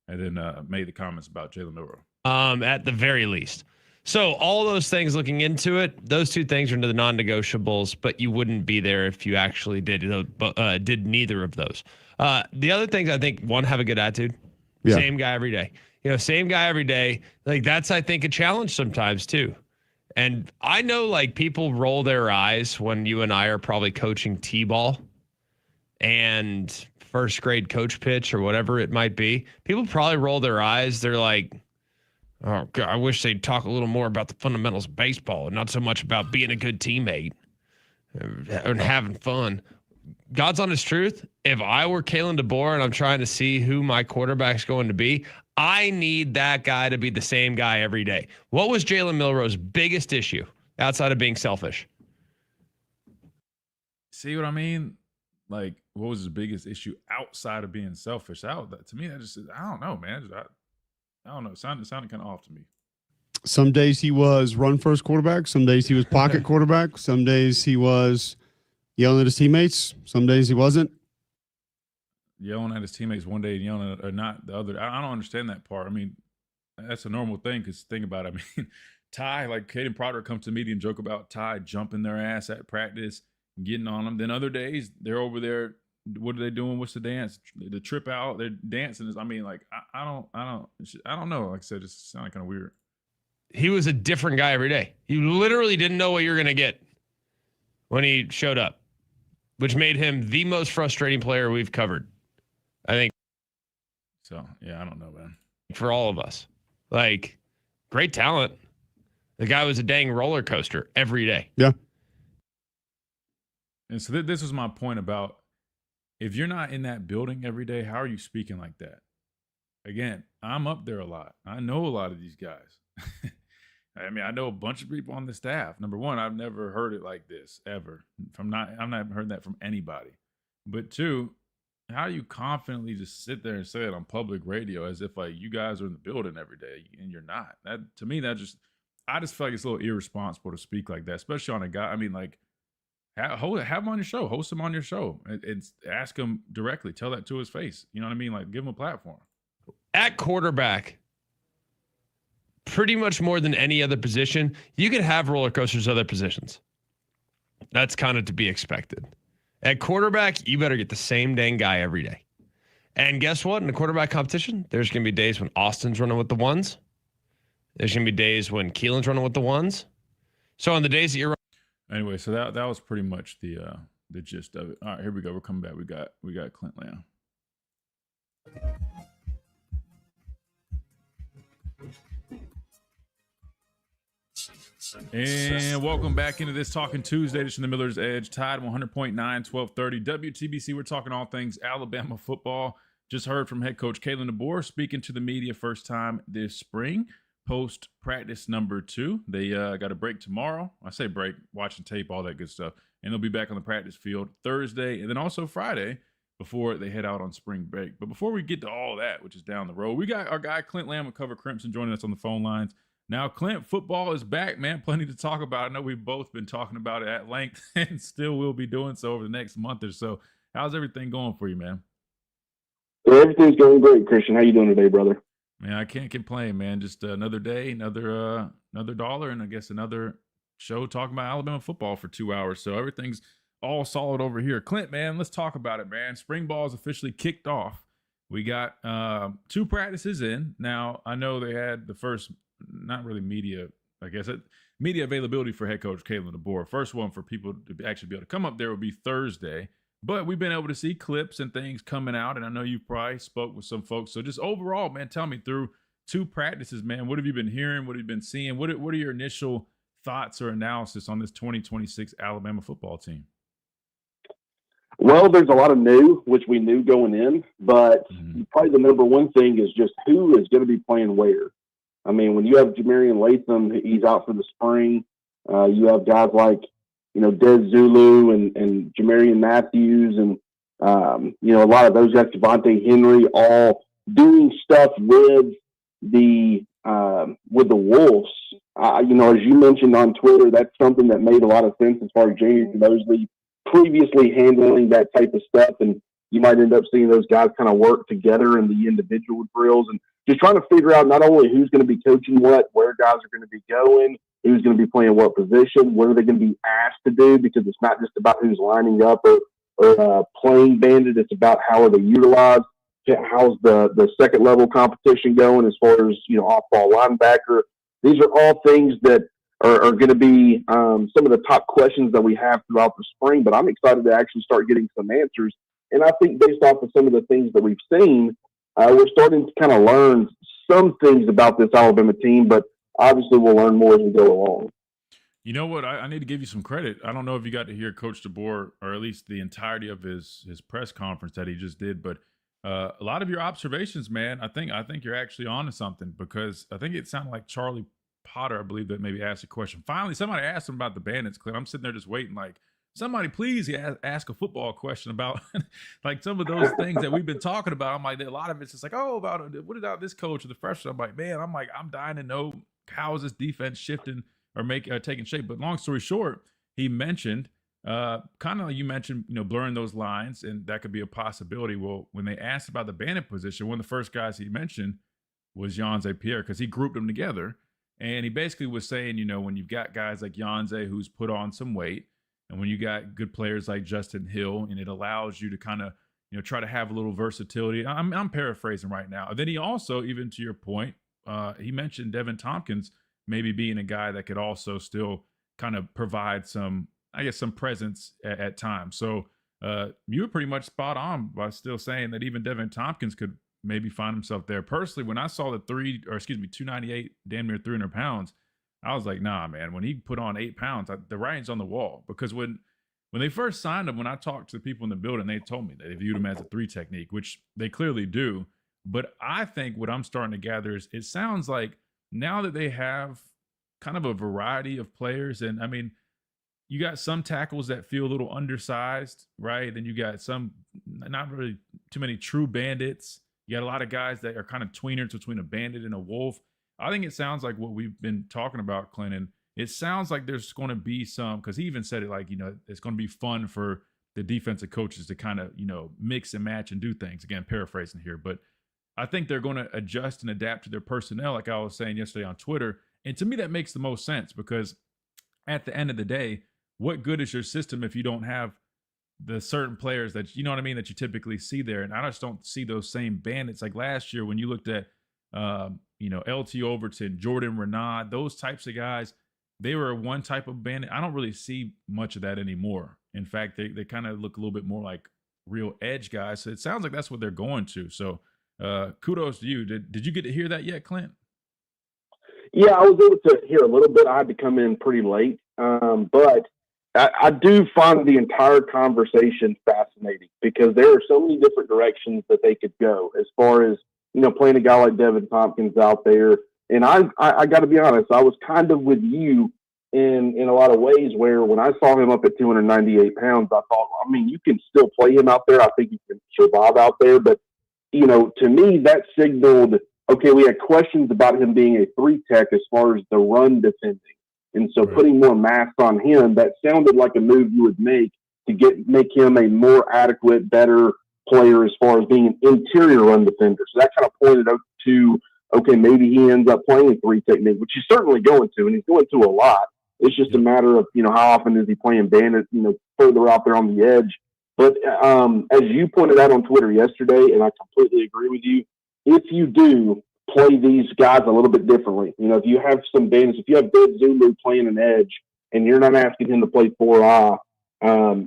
and then made the comments about Jalen Milroe. At the very least. So all those things looking into it, those two things are the non-negotiables, but you wouldn't be there if you actually did neither of those. The other things, I think, one, have a good attitude. Yeah. Same guy every day. Same guy every day. Like, that's, I think, a challenge sometimes, too. And I know, like, people roll their eyes when you and I are probably coaching T-ball and first grade coach pitch or whatever it might be. People probably roll their eyes. They're like, oh, God, I wish they'd talk a little more about the fundamentals of baseball and not so much about being a good teammate and having fun. God's honest truth, if I were Kalen DeBoer and I'm trying to see who my quarterback's going to be, I need that guy to be the same guy every day. What was Jalen Milroe's biggest issue outside of being selfish? See what I mean? Like, what was his biggest issue outside of being selfish? To me, that just, I don't know, man. I don't know. It sounded kind of off to me. Some days he was run first quarterback. Some days he was pocket quarterback. Some days he was yelling at his teammates. Some days he wasn't. Yelling at his teammates one day and yelling at or not the other. I don't understand that part. I mean, that's a normal thing because think about it. I mean, Ty, like Caden Proctor comes to the media and joke about Ty jumping their ass at practice, getting on them. Then other days they're over there. What are they doing? What's the dance? The trip out. They're dancing. I mean, like I don't know. Like I said, it just sounded kind of weird. He was a different guy every day. You literally didn't know what you're going to get when he showed up, which made him the most frustrating player we've covered. I think. So, yeah, I don't know, man. For all of us. Like, great talent. The guy was a dang roller coaster every day. Yeah. And so this was my point about if you're not in that building every day, how are you speaking like that? Again, I'm up there a lot. I know a lot of these guys. I mean, I know a bunch of people on the staff. Number one, I've never heard it like this ever. I've not heard that from anybody. But two, how do you confidently just sit there and say it on public radio as if like you guys are in the building every day and you're not? That to me, I just feel like it's a little irresponsible to speak like that, especially on a guy. I mean, like have him on your show, host him on your show, and ask him directly, tell that to his face. You know what I mean? Like give him a platform. At quarterback, pretty much more than any other position, you could have roller coasters other positions. That's kind of to be expected. At quarterback, you better get the same dang guy every day. And guess what? In the quarterback competition, there's going to be days when Austin's running with the ones. There's going to be days when Keelan's running with the ones. So on the days that you're Anyway, so that was pretty much the gist of it. All right, here we go. We're coming back. We got Clint Lamb. And welcome back into this Talking Tuesday edition of the Miller's Edge. Tide 100.9, 1230 WTBC. We're talking all things Alabama football. Just heard from head coach Kalen DeBoer speaking to the media first time this spring, post practice number 2. They got a break tomorrow. I say break, watching tape, all that good stuff. And they'll be back on the practice field Thursday and then also Friday before they head out on spring break. But before we get to all that, which is down the road, we got our guy Clint Lamb of Cover Crimson joining us on the phone lines. Now, Clint, football is back, man. Plenty to talk about. I know we've both been talking about it at length and still will be doing so over the next month or so. How's everything going for you, man? Everything's going great, Christian. How you doing today, brother? Man, I can't complain, man. Just another day, another dollar, and I guess another show talking about Alabama football for 2 hours. So everything's all solid over here. Clint, man, let's talk about it, man. Spring ball is officially kicked off. We got 2 practices in. Now, I know they had the first, not really media, I guess, media availability for head coach Kalen DeBoer. First one for people to actually be able to come up there would be Thursday. But we've been able to see clips and things coming out, and I know you probably spoke with some folks. So just overall, man, tell me through 2 practices, man, what have you been hearing? What have you been seeing? What are your initial thoughts or analysis on this 2026 Alabama football team? Well, there's a lot of new, which we knew going in, but probably the number one thing is just who is going to be playing where. I mean, when you have Jamarian Latham, he's out for the spring. You have guys like, Des Zulu and Jamarian Matthews and, a lot of those guys, Devontae Henry, all doing stuff with the Wolves. As you mentioned on Twitter, that's something that made a lot of sense as far as Jamie Mosley previously handling that type of stuff. And you might end up seeing those guys kind of work together in the individual drills and just trying to figure out not only who's going to be coaching what, where guys are going to be going, who's going to be playing what position, what are they going to be asked to do, because it's not just about who's lining up or playing bandit. It's about how are they utilized, how's the second level competition going as far as, off-ball linebacker. These are all things that are going to be some of the top questions that we have throughout the spring, but I'm excited to actually start getting some answers. And I think based off of some of the things that we've seen, we're starting to kind of learn some things about this Alabama team, but obviously we'll learn more as we go along. You know what? I need to give you some credit. I don't know if you got to hear Coach DeBoer, or at least the entirety of his press conference that he just did, but a lot of your observations, man, I think you're actually onto something, because I think it sounded like Charlie Potter, I believe, that maybe asked a question. Finally, somebody asked him about the Bandits, Clint. I'm sitting there just waiting like, somebody please ask a football question about like some of those things that we've been talking about. I'm like, a lot of it's just like, about this coach or the freshman. I'm like, man, I'm dying to know how is this defense shifting or taking shape. But long story short, he mentioned kind of like you mentioned, blurring those lines, and that could be a possibility. Well, when they asked about the Bandit position, one of the first guys he mentioned was Yanze Pierre, because he grouped them together. And he basically was saying, when you've got guys like Yanze who's put on some weight, and when you got good players like Justin Hill, and it allows you to kind of, try to have a little versatility. I'm paraphrasing right now. And then he also, even to your point, he mentioned Devin Tompkins maybe being a guy that could also still kind of provide some presence at times. So you were pretty much spot on by still saying that even Devin Tompkins could maybe find himself there. Personally, when I saw the 298, damn near 300 pounds, I was like, nah, man, when he put on 8 pounds, the writing's on the wall. Because when they first signed him, when I talked to the people in the building, they told me that they viewed him as a 3 technique, which they clearly do. But I think what I'm starting to gather is it sounds like now that they have kind of a variety of players, and I mean, you got some tackles that feel a little undersized, right? Then you got some, not really too many true bandits. You got a lot of guys that are kind of tweeners between a bandit and a wolf. I think it sounds like what we've been talking about, Clinton. It sounds like there's going to be some, because he even said it like, it's going to be fun for the defensive coaches to kind of, mix and match and do things. Again, paraphrasing here, but I think they're going to adjust and adapt to their personnel, like I was saying yesterday on Twitter. And to me, that makes the most sense, because at the end of the day, what good is your system if you don't have the certain players that, that you typically see there? And I just don't see those same bandits. Like last year, when you looked at, LT Overton, Jordan Renaud, those types of guys, they were one type of bandit. I don't really see much of that anymore. In fact, they kind of look a little bit more like real edge guys. So it sounds like that's what they're going to. So kudos to you. Did you get to hear that yet, Clint? Yeah, I was able to hear a little bit. I had to come in pretty late. But I do find the entire conversation fascinating because there are so many different directions that they could go as far as, playing a guy like Devin Tompkins out there. And I got to be honest, I was kind of with you in a lot of ways where when I saw him up at 298 pounds, I thought, you can still play him out there. I think he can survive out there. But, to me, that signaled, okay, we had questions about him being a 3-tech as far as the run defending. And so putting more mass on him, that sounded like a move you would make to make him a more adequate, better player as far as being an interior run defender. So that kind of pointed out to, okay, maybe he ends up playing a 3 technique, which he's certainly going to, and he's going to a lot. It's just a matter of, how often is he playing bandit, further out there on the edge. But as you pointed out on Twitter yesterday, and I completely agree with you, if you do play these guys a little bit differently, if you have some bandits, if you have Dead Zulu playing an edge and you're not asking him to play 4-eye,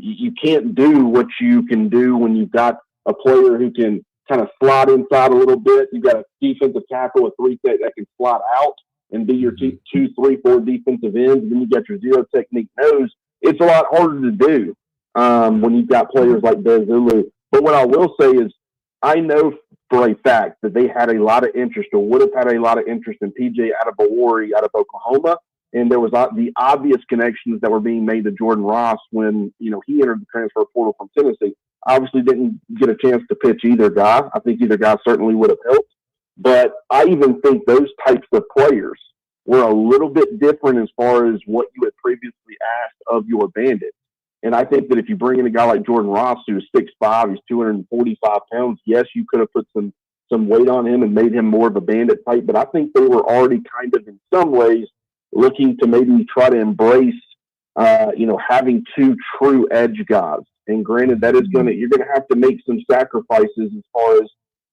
you can't do what you can do when you've got a player who can kind of slide inside a little bit. You've got a defensive tackle, a 3-tech that can slide out and be your 2, 3, 4 defensive ends. And then you got your 0 technique nose. It's a lot harder to do when you've got players like Dead Zulu. But what I will say is I know for a fact that they had a lot of interest or would have had a lot of interest in PJ Adebawori out of Oklahoma. And there was the obvious connections that were being made to Jordan Ross when, he entered the transfer portal from Tennessee. Obviously didn't get a chance to pitch either guy. I think either guy certainly would have helped. But I even think those types of players were a little bit different as far as what you had previously asked of your bandits. And I think that if you bring in a guy like Jordan Ross, who's 6'5", he's 245 pounds, yes, you could have put some weight on him and made him more of a bandit type. But I think they were already kind of in some ways looking to maybe try to embrace, having 2 true edge guys. And granted, that is you're going to have to make some sacrifices as far as,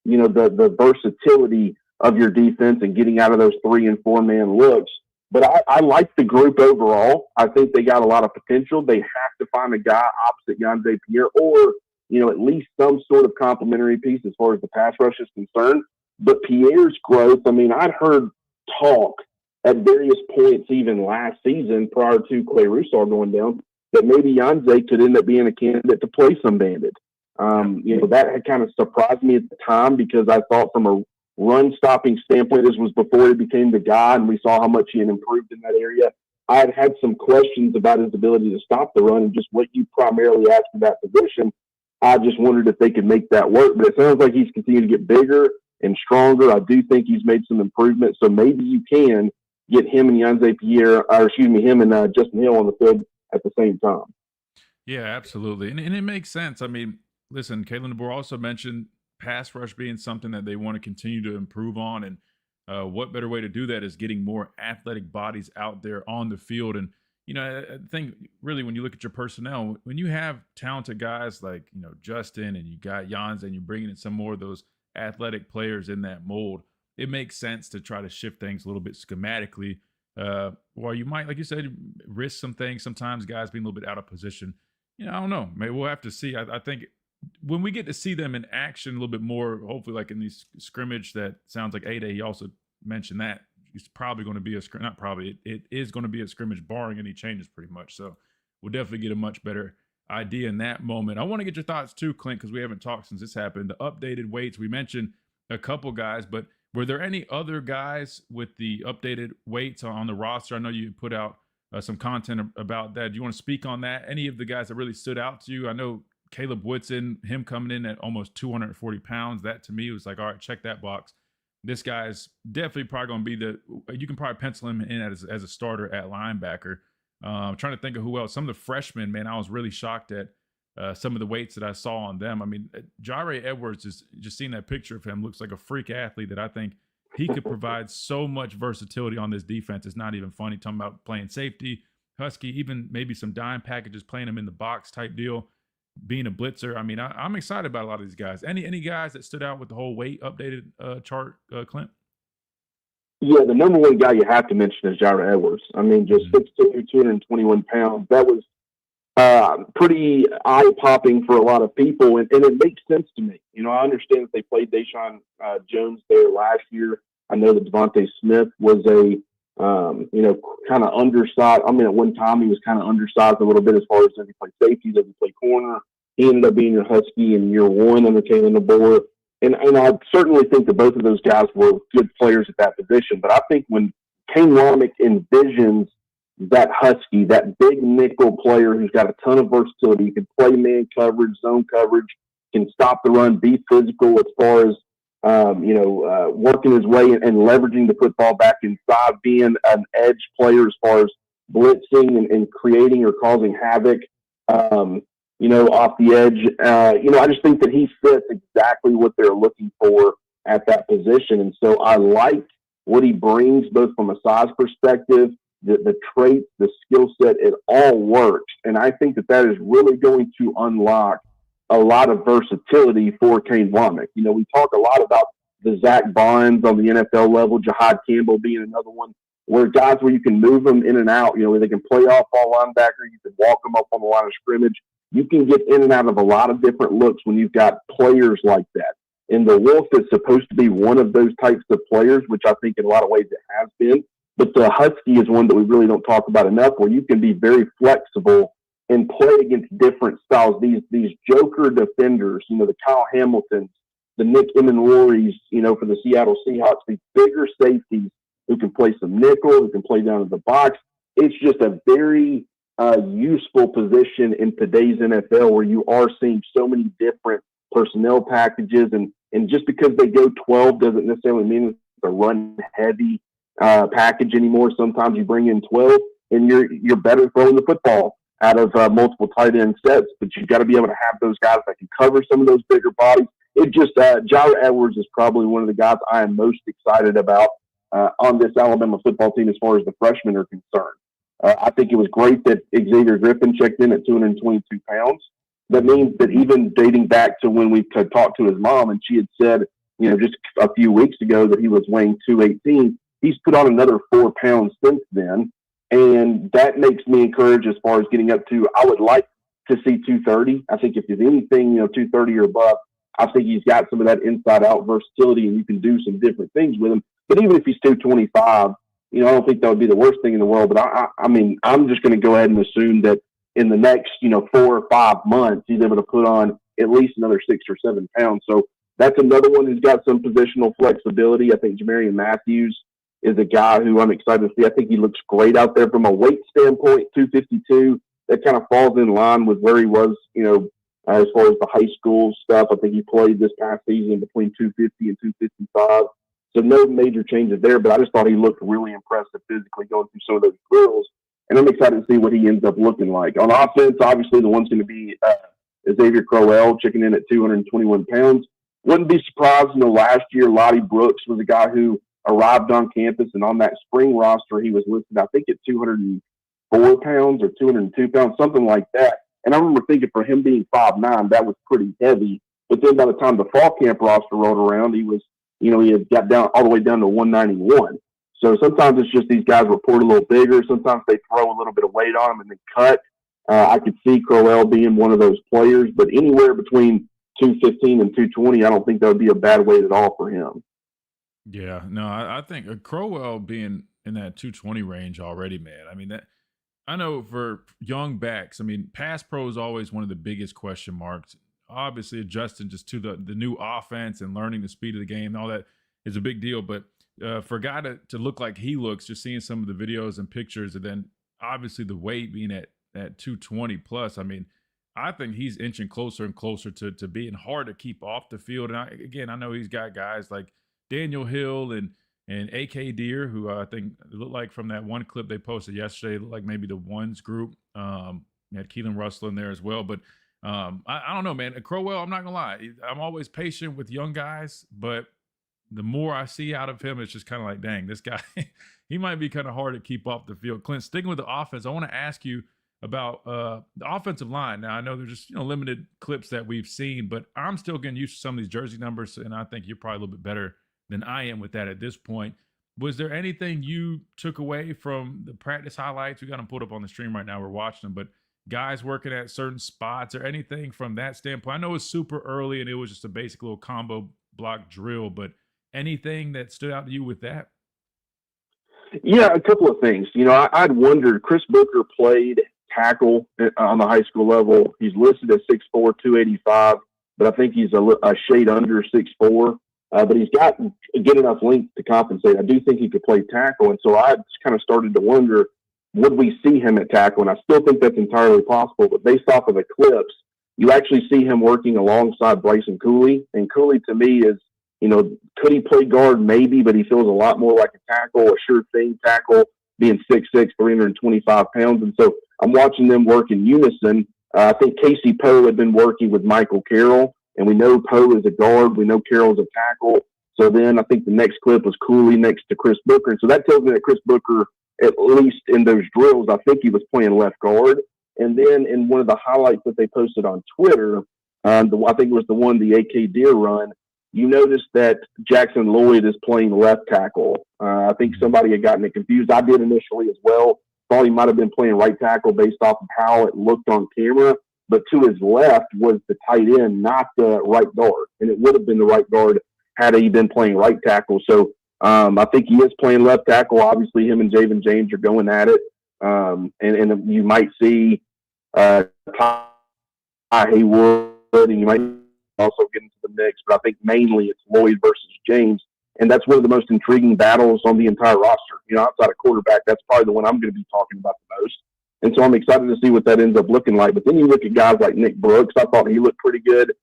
the versatility of your defense and getting out of those 3- and 4-man looks. But I like the group overall. I think they got a lot of potential. They have to find a guy opposite Yanze Pierre or, at least some sort of complementary piece as far as the pass rush is concerned. But Pierre's growth, I'd heard talk at various points even last season prior to Clay Roussard going down that maybe Yanze could end up being a candidate to play some bandit. That had kind of surprised me at the time because I thought from a run-stopping standpoint, this was before he became the guy, and we saw how much he had improved in that area. I had some questions about his ability to stop the run and just what you primarily asked for that position. I just wondered if they could make that work. But it sounds like he's continued to get bigger and stronger. I do think he's made some improvements. So maybe you can get him and him and Justin Hill on the field at the same time. Yeah, absolutely. And it makes sense. Listen, Kalen DeBoer also mentioned pass rush being something that they want to continue to improve on. And what better way to do that is getting more athletic bodies out there on the field. And, I think really when you look at your personnel, when you have talented guys like, Justin and you got Jans and you're bringing in some more of those athletic players in that mold, it makes sense to try to shift things a little bit schematically. While you might, like you said, risk some things, sometimes guys being a little bit out of position. I don't know. Maybe we'll have to see. I think when we get to see them in action a little bit more, hopefully like in these scrimmage that sounds like A-Day, he also mentioned that it's probably going to be it is going to be a scrimmage barring any changes pretty much. So we'll definitely get a much better idea in that moment. I want to get your thoughts too, Clint, because we haven't talked since this happened. The updated weights, we mentioned a couple guys, but were there any other guys with the updated weights on the roster? I know you put out some content about that. Do you want to speak on that? Any of the guys that really stood out to you? I know Caleb Woodson, him coming in at almost 240 pounds, that to me was like, all right, check that box. This guy's definitely probably going to be you can probably pencil him in as a starter at linebacker. I'm trying to think of who else. Some of the freshmen, man, I was really shocked at some of the weights that I saw on them. Jare Edwards, is just seeing that picture of him, looks like a freak athlete that I think he could provide so much versatility on this defense. It's not even funny talking about playing safety, Husky, even maybe some dime packages, playing him in the box type deal, being a blitzer. I'm excited about a lot of these guys. Any guys that stood out with the whole weight updated chart, Clint? Yeah, the number one guy you have to mention is Jared Edwards. I mean, just 6'2", 221 pounds. That was pretty eye-popping for a lot of people, and it makes sense to me. You know, I understand that they played Deshaun Jones there last year. I know that Devontae Smith was a, kind of undersized. I mean, at one time he was kind of undersized a little bit as far as does he play safety, does he play corner. He ended up being your Husky in year one under Kalen DeBoer. And I certainly think that both of those guys were good players at that position. But I think when Kane Womack envisions that Husky, that big nickel player who's got a ton of versatility, he can play man coverage, zone coverage, can stop the run, be physical as far as working his way and leveraging the football back inside, being an edge player as far as blitzing and creating or causing havoc. Off the edge. I just think that he fits exactly what they're looking for at that position. And so I like what he brings, both from a size perspective, the traits, the skill set, it all works. And I think that is really going to unlock a lot of versatility for Kane Womack. You know, we talk a lot about the Zach Bonds on the NFL level, Jahad Campbell being another one, where guys where you can move them in and out, where they can play off ball linebacker, you can walk them up on the line of scrimmage. You can get in and out of a lot of different looks when you've got players like that. And the Wolf is supposed to be one of those types of players, which I think in a lot of ways it has been. But the Husky is one that we really don't talk about enough, where you can be very flexible and play against different styles. These joker defenders, the Kyle Hamiltons, the Nick Emenloris, for the Seattle Seahawks, these bigger safeties who can play some nickel, who can play down in the box. It's just a very useful position in today's NFL, where you are seeing so many different personnel packages, and just because they go 12 doesn't necessarily mean it's a run heavy package anymore. Sometimes you bring in 12 and you're better throwing the football out of multiple tight end sets, but you've got to be able to have those guys that can cover some of those bigger bodies. It just Jared Edwards is probably one of the guys I am most excited about on this Alabama football team as far as the freshmen are concerned. I think it was great that Xavier Griffin checked in at 222 pounds. That means that even dating back to when we could talk to his mom, and she had said, just a few weeks ago that he was weighing 218, he's put on another 4 pounds since then. And that makes me encouraged as far as getting up to, I would like to see 230. I think if there's anything, 230 or above, I think he's got some of that inside out versatility and you can do some different things with him. But even if he's 225, I don't think that would be the worst thing in the world. But I mean, I'm just going to go ahead and assume that in the next, 4 or 5 months, he's able to put on at least another 6 or 7 pounds. So that's another one who's got some positional flexibility. I think Jamarian Matthews is a guy who I'm excited to see. I think he looks great out there from a weight standpoint, 252. That kind of falls in line with where he was, as far as the high school stuff. I think he played this past season between 250 and 255. So no major changes there, but I just thought he looked really impressive physically going through some of those drills. And I'm excited to see what he ends up looking like. On offense, obviously the one's going to be Xavier Crowell checking in at 221 pounds. Wouldn't be surprised, last year Lottie Brooks was a guy who arrived on campus, and on that spring roster he was listed, I think, at 204 pounds or 202 pounds, something like that. And I remember thinking for him being 5'9", that was pretty heavy. But then by the time the fall camp roster rolled around, he was, he had got down all the way down to 191. So sometimes it's just these guys report a little bigger. Sometimes they throw a little bit of weight on them and then cut. I could see Crowell being one of those players, but anywhere between 215 and 220, I don't think that would be a bad weight at all for him. Yeah, no, I think Crowell being in that 220 range already, man. I mean, that I know for young backs, I mean, pass pro is always one of the biggest question marks. Obviously, adjusting just to the new offense and learning the speed of the game and all that is a big deal. But for a guy to look like he looks, just seeing some of the videos and pictures, and then obviously the weight being at 220 plus, I mean, I think he's inching closer and closer to being hard to keep off the field. And I know he's got guys like Daniel Hill and AK Deer, who I think looked like from that one clip they posted yesterday, looked like maybe the ones group. You had Keelan Russell in there as well. But I don't know, man. Crowell, I'm not going to lie. I'm always patient with young guys, but the more I see out of him, it's just kind of like, dang, this guy, he might be kind of hard to keep off the field. Clint, sticking with the offense, I want to ask you about the offensive line. Now, I know there's just limited clips that we've seen, but I'm still getting used to some of these jersey numbers, and I think you're probably a little bit better than I am with that at this point. Was there anything you took away from the practice highlights? We got them pulled up on the stream right now. We're watching them, but guys working at certain spots or anything from that standpoint? I know it's super early and it was just a basic little combo block drill, but anything that stood out to you with that? Yeah, a couple of things. I'd wondered, Chris Booker played tackle on the high school level. He's listed as 6'4", 285, but I think he's a shade under 6'4". But he's got good enough length to compensate. I do think he could play tackle. And so I kind of started to wonder, would we see him at tackle? And I still think that's entirely possible. But based off of the clips, you actually see him working alongside Bryson Cooley. And Cooley, to me, is, could he play guard? Maybe, but he feels a lot more like a tackle, a sure thing tackle, being 6'6", 325 pounds. And so I'm watching them work in unison. I think Casey Poe had been working with Michael Carroll. And we know Poe is a guard. We know Carroll's a tackle. So then I think the next clip was Cooley next to Chris Booker. And so that tells me that Chris Booker, at least in those drills, I think he was playing left guard. And then in one of the highlights that they posted on Twitter, I think it was the AK Deer run, you notice that Jackson Lloyd is playing left tackle. I think somebody had gotten it confused. I did initially as well. Thought he might have been playing right tackle based off of how it looked on camera. But to his left was the tight end, not the right guard. And it would have been the right guard had he been playing right tackle. So I think he is playing left tackle. Obviously, him and Javen James are going at it. And you might see Ty Haywood, and you might also get into the mix. But I think mainly it's Lloyd versus James. And that's one of the most intriguing battles on the entire roster. Outside of quarterback, that's probably the one I'm going to be talking about the most. And so I'm excited to see what that ends up looking like. But then you look at guys like Nick Brooks. I thought he looked pretty good.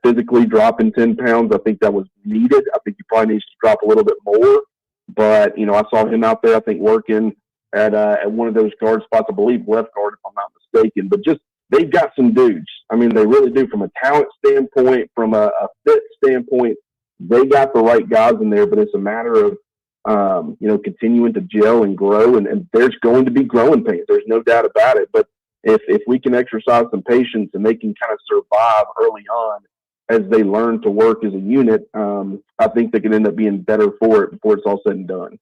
Physically dropping 10 pounds. I think that was needed. I think he probably needs to drop a little bit more. But, I saw him out there, I think, working at one of those guard spots, I believe left guard, if I'm not mistaken. But just they've got some dudes. I mean, they really do from a talent standpoint, from a fit standpoint. They got the right guys in there, but it's a matter of, continuing to gel and grow, and there's going to be growing pains. There's no doubt about it. But if we can exercise some patience and they can kind of survive early on as they learn to work as a unit, I think they can end up being better for it before it's all said and done.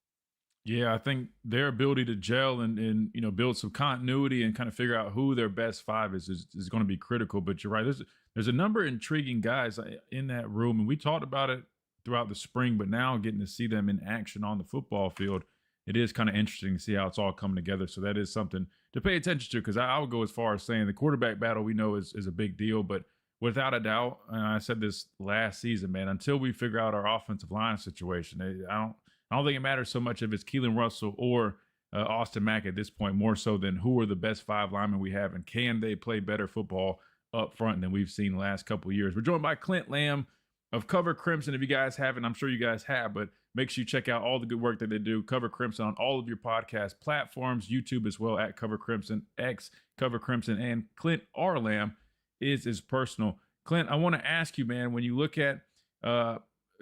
Yeah, I think their ability to gel and build some continuity and kind of figure out who their best five is going to be critical. But you're right. There's a number of intriguing guys in that room, and we talked about it throughout the spring, but now getting to see them in action on the football field, it is kind of interesting to see how it's all coming together. So that is something to pay attention to, because I would go as far as saying the quarterback battle we know is a big deal, but without a doubt, and I said this last season, man, until we figure out our offensive line situation, I don't think it matters so much if it's Keelan Russell or Austin Mack at this point, more so than who are the best five linemen we have and can they play better football up front than we've seen the last couple of years. We're joined by Clint Lamb of Cover Crimson. If you guys haven't, I'm sure you guys have, but make sure you check out all the good work that they do. Cover Crimson on all of your podcast platforms, YouTube as well, at Cover Crimson, X Cover Crimson, and Clint R. Lamb is his personal. Clint, I want to ask you, man, when you look at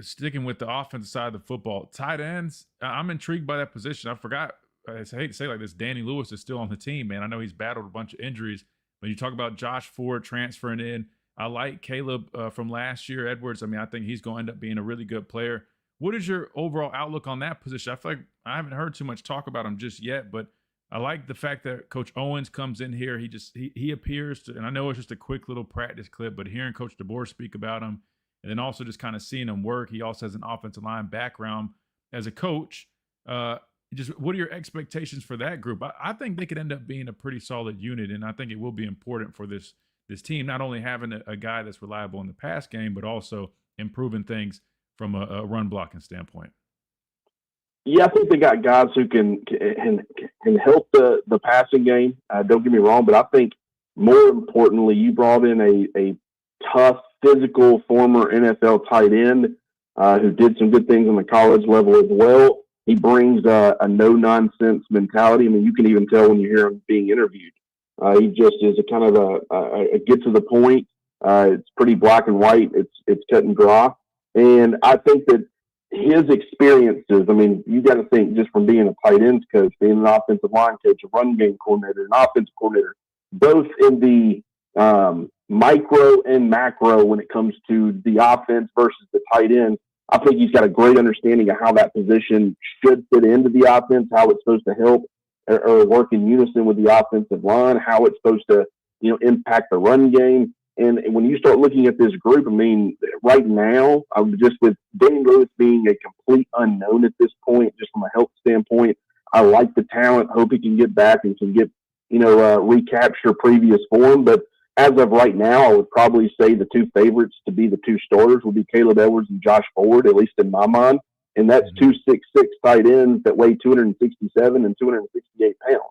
sticking with the offensive side of the football, tight ends, I'm intrigued by that position. I forgot, I hate to say it like this, Danny Lewis is still on the team, man. I know he's battled a bunch of injuries, but you talk about Josh Ford transferring in. I like Caleb from last year, Edwards. I mean, I think he's going to end up being a really good player. What is your overall outlook on that position? I feel like I haven't heard too much talk about him just yet, but I like the fact that Coach Owens comes in here. He appears to, and I know it's just a quick little practice clip, but hearing Coach DeBoer speak about him and then also just kind of seeing him work. He also has an offensive line background as a coach. Just what are your expectations for that group? I think they could end up being a pretty solid unit, and I think it will be important for this team, not only having a guy that's reliable in the pass game, but also improving things from a run blocking standpoint. Yeah, I think they got guys who can help the passing game. Don't get me wrong, but I think more importantly, you brought in a tough, physical former NFL tight end who did some good things on the college level as well. He brings a no-nonsense mentality. I mean, you can even tell when you hear him being interviewed. He just is a kind of a get to the point. It's pretty black and white. It's cut and dry. And I think that his experiences, I mean, you got to think just from being a tight ends coach, being an offensive line coach, a run game coordinator, an offensive coordinator, both in the micro and macro when it comes to the offense versus the tight end, I think he's got a great understanding of how that position should fit into the offense, how it's supposed to help or work in unison with the offensive line, how it's supposed to, impact the run game. And when you start looking at this group, I mean, right now, just with Dane Lewis being a complete unknown at this point, just from a health standpoint, I like the talent. Hope he can get back and can get, recapture previous form. But as of right now, I would probably say the two favorites to be the two starters would be Caleb Edwards and Josh Ford, at least in my mind. And that's 2'6" tight ends that weigh 267 and 268 pounds.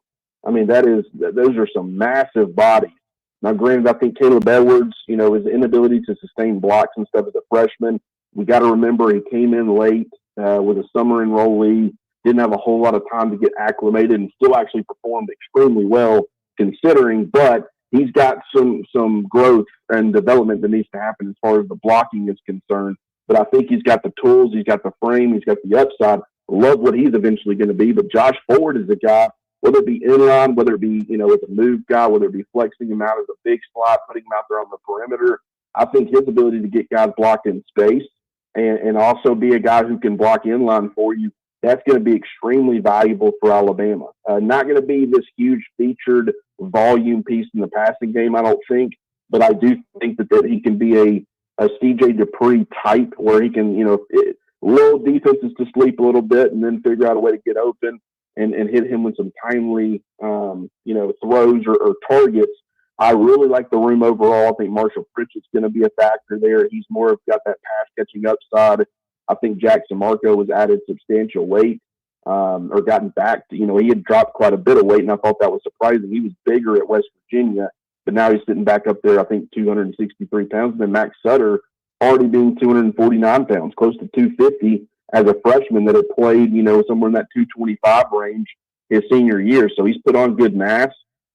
I mean, those are some massive bodies. Now, granted, I think Caleb Edwards, his inability to sustain blocks and stuff as a freshman, we got to remember he came in late with a summer enrollee, didn't have a whole lot of time to get acclimated, and still actually performed extremely well considering. But he's got some growth and development that needs to happen as far as the blocking is concerned. But I think he's got the tools, he's got the frame, he's got the upside. Love what he's eventually going to be. But Josh Ford is a guy, whether it be inline, whether it be, as a move guy, whether it be flexing him out as a big slot, putting him out there on the perimeter. I think his ability to get guys blocked in space and also be a guy who can block inline for you, that's going to be extremely valuable for Alabama. Not going to be this huge featured volume piece in the passing game, I don't think, but I do think that he can be a CJ Dupree type where he can, lull defenses to sleep a little bit and then figure out a way to get open and hit him with some timely, throws or targets. I really like the room overall. I think Marshall Pritchett's going to be a factor there. He's got that pass catching upside. I think Jackson Marco has added substantial weight or gotten back to, he had dropped quite a bit of weight, and I thought that was surprising. He was bigger at West Virginia, but now he's sitting back up there, I think, 263 pounds. And then Max Sutter already being 249 pounds, close to 250 as a freshman that had played, somewhere in that 225 range his senior year. So he's put on good mass.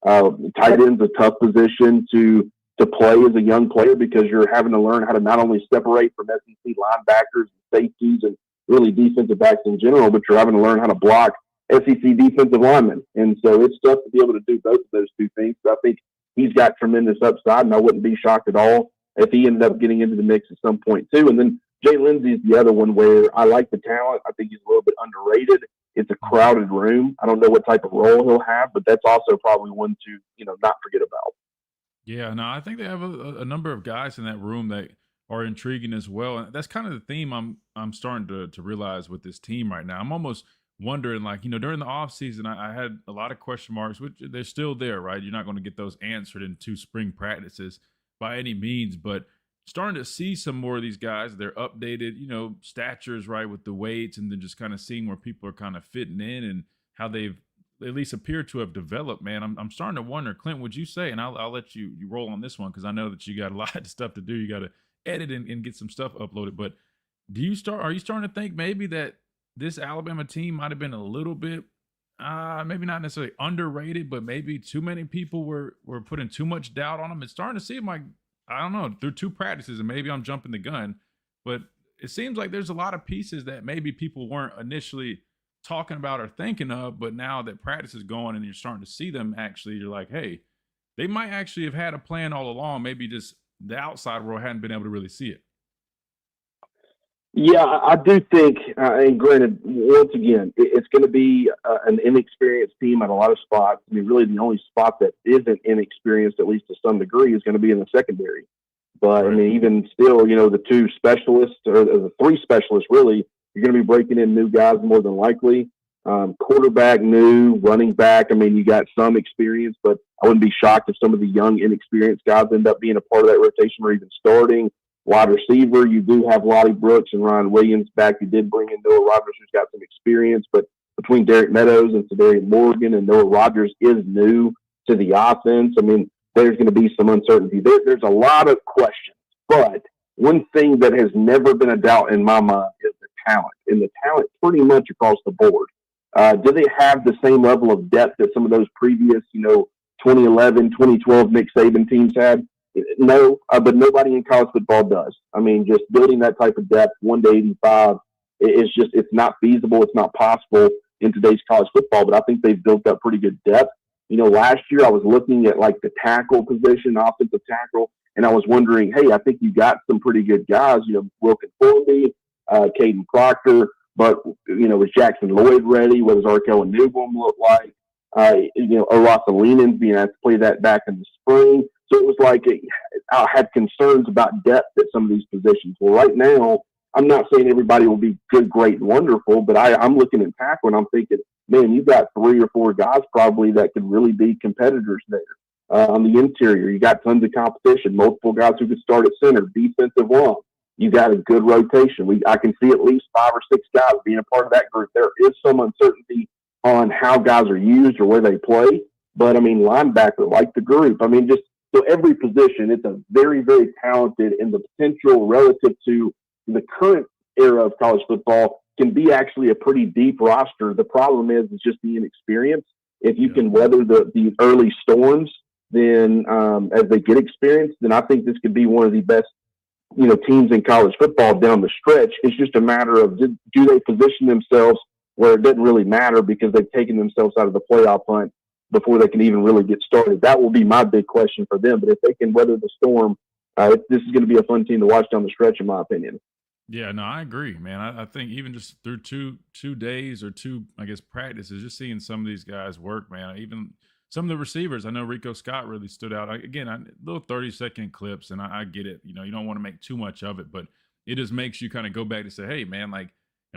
Tight end's a tough position to play as a young player because you're having to learn how to not only separate from SEC linebackers and safeties and really defensive backs in general, but you're having to learn how to block SEC defensive linemen. And so it's tough to be able to do both of those two things. So I think he's got tremendous upside, and I wouldn't be shocked at all if he ended up getting into the mix at some point too. And then Jay Lindsey is the other one where I like the talent. I think he's a little bit underrated. It's a crowded room. I don't know what type of role he'll have, but that's also probably one to, not forget about. Yeah, no, I think they have a number of guys in that room that are intriguing as well. And that's kind of the theme I'm starting to realize with this team right now. I'm almost wondering, during the offseason, I had a lot of question marks, which they're still there, right? You're not going to get those answered in 2 spring practices by any means, but starting to see some more of these guys, they're updated, statures, right, with the weights, and then just kind of seeing where people are kind of fitting in and how they've at least appear to have developed, man. I'm starting to wonder, Clint, would you say, and I'll let you roll on this one because I know that you got a lot of stuff to do. You got to edit and get some stuff uploaded. But are you starting to think maybe that this Alabama team might have been a little bit, maybe not necessarily underrated, but maybe too many people were putting too much doubt on them? It's starting to seem like, I don't know, through 2 practices, and maybe I'm jumping the gun, but it seems like there's a lot of pieces that maybe people weren't initially talking about or thinking of, but now that practice is going and you're starting to see them actually, you're like, hey, they might actually have had a plan all along. Maybe just the outside world hadn't been able to really see it. Yeah, I do think, and granted, once again, it's going to be an inexperienced team at a lot of spots. I mean, really the only spot that isn't inexperienced, at least to some degree, is going to be in the secondary. But, I mean, even still, the 2 specialists, or the 3 specialists, really, you're going to be breaking in new guys more than likely. Quarterback new, running back. I mean, you got some experience, but I wouldn't be shocked if some of the young, inexperienced guys end up being a part of that rotation or even starting. Wide receiver, you do have Lottie Brooks and Ryan Williams back. You did bring in Noah Rogers, who's got some experience, but between Derek Meadows and Sedarian Morgan and Noah Rogers is new to the offense. I mean, there's going to be some uncertainty. There's a lot of questions, but one thing that has never been a doubt in my mind is the talent, and the talent pretty much across the board. Do they have the same level of depth that some of those previous, 2011, 2012 Nick Saban teams had? No, but nobody in college football does. I mean, just building that type of depth, 1 to 85, it's not feasible. It's not possible in today's college football, but I think they've built up pretty good depth. Last year I was looking at the tackle position, offensive tackle, and I was wondering, hey, I think you got some pretty good guys. Wilkin Formby, Caden Proctor, but, was Jackson Lloyd ready? What does Arkel and Newborn look like? Arasa Lenon's being asked to play that back in the spring. So it was like I had concerns about depth at some of these positions. Well, right now, I'm not saying everybody will be good, great, and wonderful, but I'm looking at tackle and I'm thinking, man, you've got 3 or 4 guys probably that could really be competitors there. On the interior, you got tons of competition, multiple guys who could start at center, defensive line. You got a good rotation. I can see at least 5 or 6 guys being a part of that group. There is some uncertainty on how guys are used or where they play, but linebacker, like the group. Just so every position, it's a very, very talented, and the potential relative to the current era of college football can be actually a pretty deep roster. The problem is just the inexperience. If you can weather the early storms, then as they get experience, then I think this could be one of the best, teams in college football down the stretch. It's just a matter of do they position themselves where it doesn't really matter because they've taken themselves out of the playoff hunt before they can even really get started. That will be my big question for them. But if they can weather the storm, this is going to be a fun team to watch down the stretch, in my opinion. Yeah, no, I agree, man. I think even just through two days or 2, practices, just seeing some of these guys work, man. Even some of the receivers, I know Rico Scott really stood out. Little 30-second clips, and I get it. You don't want to make too much of it, but it just makes you kind of go back to say, hey, man,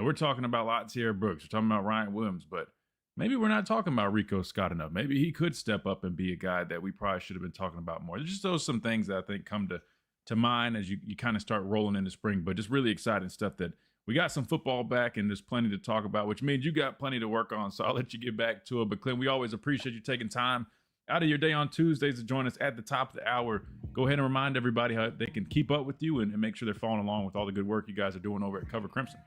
we're talking about Latair Brooks, we're talking about Ryan Williams, but maybe we're not talking about Rico Scott enough. Maybe he could step up and be a guy that we probably should have been talking about more. There's just some things that I think come to mind as you kind of start rolling into spring, but just really exciting stuff that we got some football back and there's plenty to talk about, which means you got plenty to work on. So I'll let you get back to it. But Clint, we always appreciate you taking time out of your day on Tuesdays to join us at the top of the hour. Go ahead and remind everybody how they can keep up with you and make sure they're following along with all the good work you guys are doing over at Cover Crimson.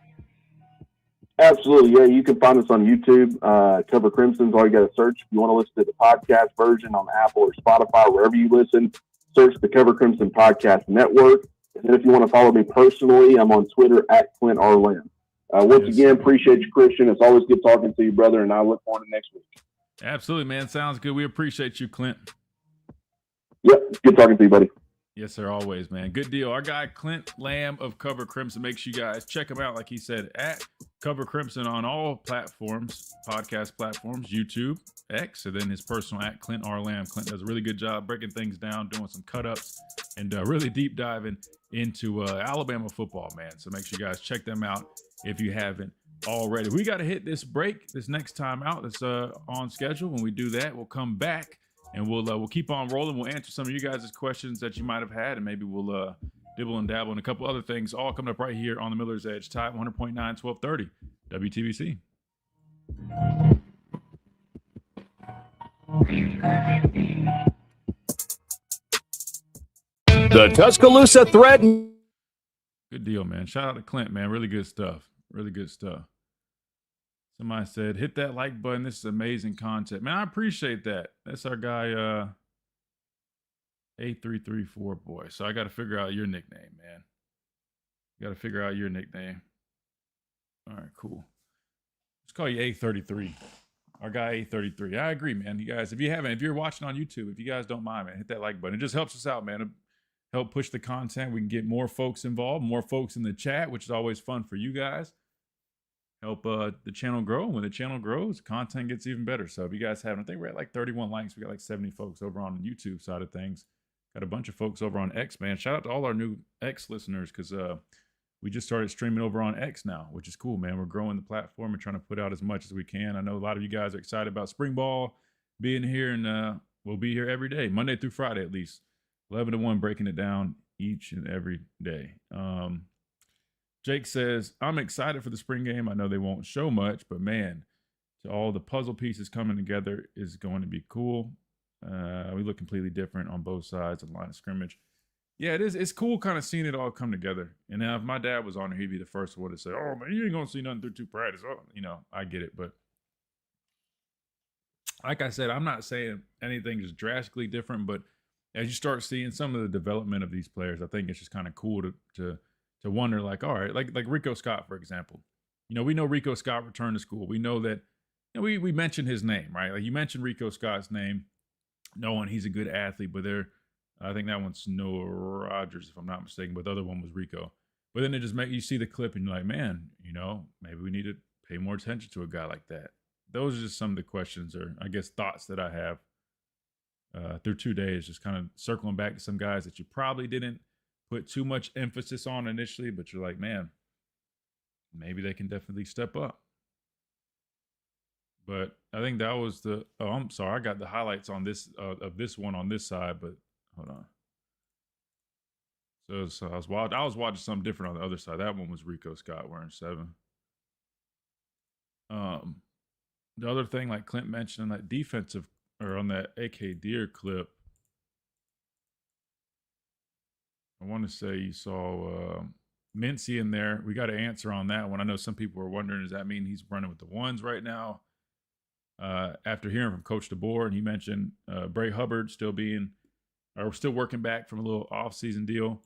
Absolutely. Yeah, you can find us on YouTube. Cover Crimson's all you got to search. If you want to listen to the podcast version on Apple or Spotify, wherever you listen, search the Cover Crimson Podcast Network. And then if you want to follow me personally, I'm on Twitter at Clint R. Lamb. Once again, appreciate you, Christian. It's always good talking to you, brother, and I look forward to next week. Absolutely, man. Sounds good. We appreciate you, Clint. Yep. Good talking to you, buddy. Yes, sir. Always, man. Good deal. Our guy, Clint Lamb of Cover Crimson. Make sure you guys check him out, like he said, at Cover Crimson on all platforms, podcast platforms, YouTube, X, and then his personal at Clint R. Lamb. Clint does a really good job breaking things down, doing some cut-ups, and really deep diving into Alabama football, man. So make sure you guys check them out if you haven't already. We got to hit this break this next time out. That's on schedule. When we do that, we'll come back. And we'll keep on rolling. We'll answer some of you guys' questions that you might have had, and maybe we'll dibble and dabble in a couple other things. All coming up right here on the Miller's Edge. Tide 100.9, 1230, WTBC. The Tuscaloosa Thread. Good deal, man. Shout out to Clint, man. Really good stuff. Really good stuff. Somebody said, hit that like button. This is amazing content. Man, I appreciate that. That's our guy, 8334 boy. So I got to figure out your nickname, man. Got to figure out your nickname. All right, cool. Let's call you A33. Our guy A33. I agree, man. You guys, if you're watching on YouTube, if you guys don't mind, man, hit that like button. It just helps us out, man. Help push the content. We can get more folks involved, more folks in the chat, which is always fun for you guys. Help the channel grow. When the channel grows, content gets even better. So if you guys haven't, I think we're at like 31 likes. We got like 70 folks over on the YouTube side of things. Got a bunch of folks over on X, man. Shout out to all our new X listeners because we just started streaming over on X now, which is cool, man. We're growing the platform and trying to put out as much as we can. I know a lot of you guys are excited about spring ball being here, and we'll be here every day, Monday through Friday at least, 11 to 1, breaking it down each and every day. Jake says, I'm excited for the spring game. I know they won't show much, but man, to all the puzzle pieces coming together is going to be cool. We look completely different on both sides of the line of scrimmage. Yeah, it is. It's cool kind of seeing it all come together. And now if my dad was on here, he'd be the first one to say, oh, man, you ain't going to see nothing through 2 practice. Oh, I get it. But like I said, I'm not saying anything is drastically different, but as you start seeing some of the development of these players, I think it's just kind of cool to wonder, like, all right, like Rico Scott, for example. We know Rico Scott returned to school. We know that we mentioned his name, right? Like you mentioned Rico Scott's name, knowing he's a good athlete, but I think that one's Noah Rogers, if I'm not mistaken, but the other one was Rico. But then it just make you see the clip and you're like, man, maybe we need to pay more attention to a guy like that. Those are just some of the questions or I guess thoughts that I have through 2 days, just kind of circling back to some guys that you probably didn't put too much emphasis on initially, but you're like, man, maybe they can definitely step up. But I think that was I'm sorry, I got the highlights on this of this one on this side, but hold on. So I was watching something different on the other side. That one was Rico Scott wearing 7. The other thing, like Clint mentioned, that defensive or on that AK Deer clip, I want to say you saw Mincy in there. We got an answer on that one. I know some people were wondering, does that mean he's running with the ones right now? After hearing from Coach DeBoer, and he mentioned Bray Hubbard still working back from a little off-season deal.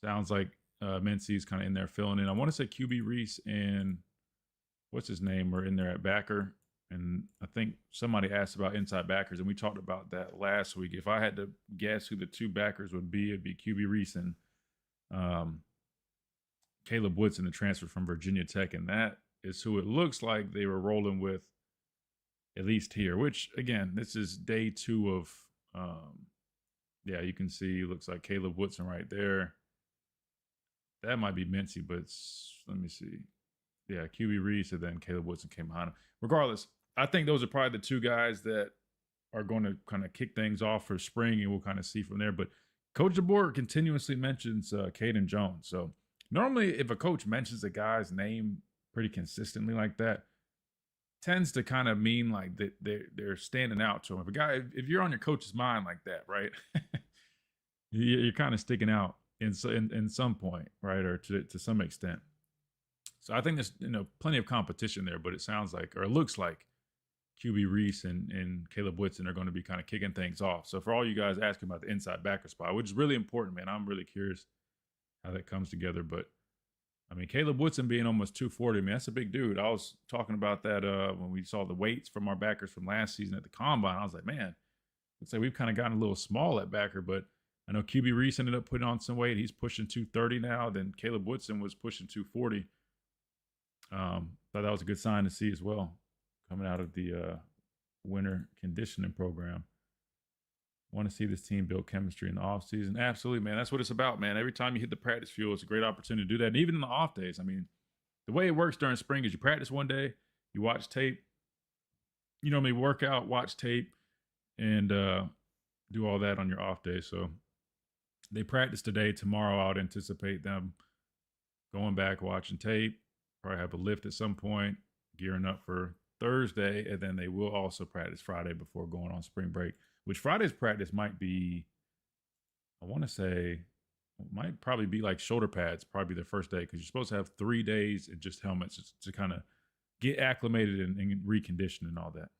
Sounds like Mincy's kind of in there filling in. I want to say QB Reese and what's his name were in there at backer. And I think somebody asked about inside backers, and we talked about that last week. If I had to guess who the 2 backers would be, it'd be QB Reese and Caleb Woodson, the transfer from Virginia Tech. And that is who it looks like they were rolling with, at least here, which, again, this is day 2 of, you can see, looks like Caleb Woodson right there. That might be Mincy, but let me see. Yeah, QB Reese, and then Caleb Woodson came behind him. Regardless, I think those are probably the 2 guys that are going to kind of kick things off for spring, and we'll kind of see from there. But Coach DeBoer continuously mentions Caden Jones. So normally if a coach mentions a guy's name pretty consistently like that, tends to kind of mean like that they're standing out to him. If you're on your coach's mind like that, right, you're kind of sticking out in some point, right, or to some extent. So I think there's plenty of competition there, but it sounds like, or it looks like, QB Reese and Caleb Woodson are going to be kind of kicking things off. So for all you guys asking about the inside backer spot, which is really important, man, I'm really curious how that comes together. But I mean, Caleb Woodson being almost 240, man, that's a big dude. I was talking about that when we saw the weights from our backers from last season at the Combine. I was like, man, looks like we've kind of gotten a little small at backer, but I know QB Reese ended up putting on some weight. He's pushing 230 now. Then Caleb Woodson was pushing 240. Thought that was a good sign to see as well, coming out of the winter conditioning program. Want to see this team build chemistry in the offseason? Absolutely, man. That's what it's about, man. Every time you hit the practice field, it's a great opportunity to do that. And even in the off days, I mean, the way it works during spring is you practice one day, you watch tape, you normally work out, watch tape, and do all that on your off day. So they practice today. Tomorrow, I would anticipate them going back, watching tape, probably have a lift at some point, gearing up for Thursday, and then they will also practice Friday before going on spring break, which Friday's practice might be, I want to say, might probably be like shoulder pads, probably the first day, because you're supposed to have 3 days and just helmets just to kind of get acclimated and recondition and all that.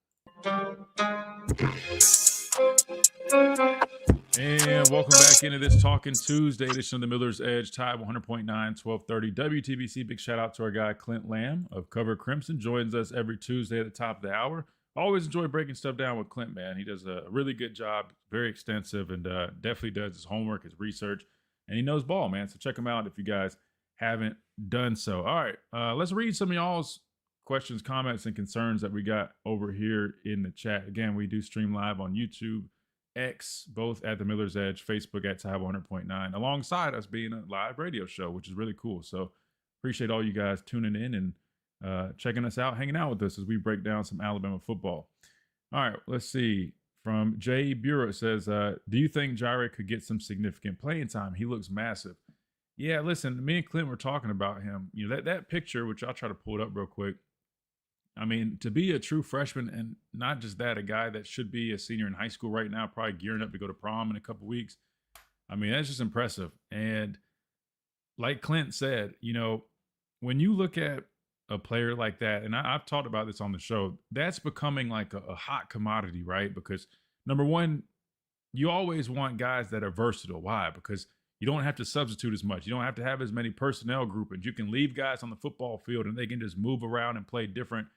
And welcome back into this Talking Tuesday edition of the Miller's Edge, Tide 100.9, 1230 WTBC. Big shout out to our guy Clint Lamb of Cover Crimson. Joins us every Tuesday at the top of the hour. Always enjoy breaking stuff down with Clint, man. He does a really good job, very extensive, and definitely does his homework, his research, and he knows ball, man. So check him out if you guys haven't done so. All right, let's read some of y'all's questions, comments, and concerns that we got over here in the chat. Again, we do stream live on YouTube, X, both at the Miller's Edge, Facebook at Tide 100.9, alongside us being a live radio show, which is really cool. So appreciate all you guys tuning in and checking us out, hanging out with us as we break down some Alabama football. All right, let's see. From Jay Bureau, it says, do you think Jaire could get some significant playing time? He looks massive. Yeah, listen, me and Clint were talking about him. You know, that picture, which I'll try to pull it up real quick. I mean, to be a true freshman, and not just that, a guy that should be a senior in high school right now, probably gearing up to go to prom in a couple weeks. I mean, that's just impressive. And like Clint said, you know, when you look at a player like that, and I've talked about this on the show, that's becoming like a hot commodity, right? Because number one, you always want guys that are versatile. Why? Because you don't have to substitute as much. You don't have to have as many personnel groupings. You can leave guys on the football field and they can just move around and play different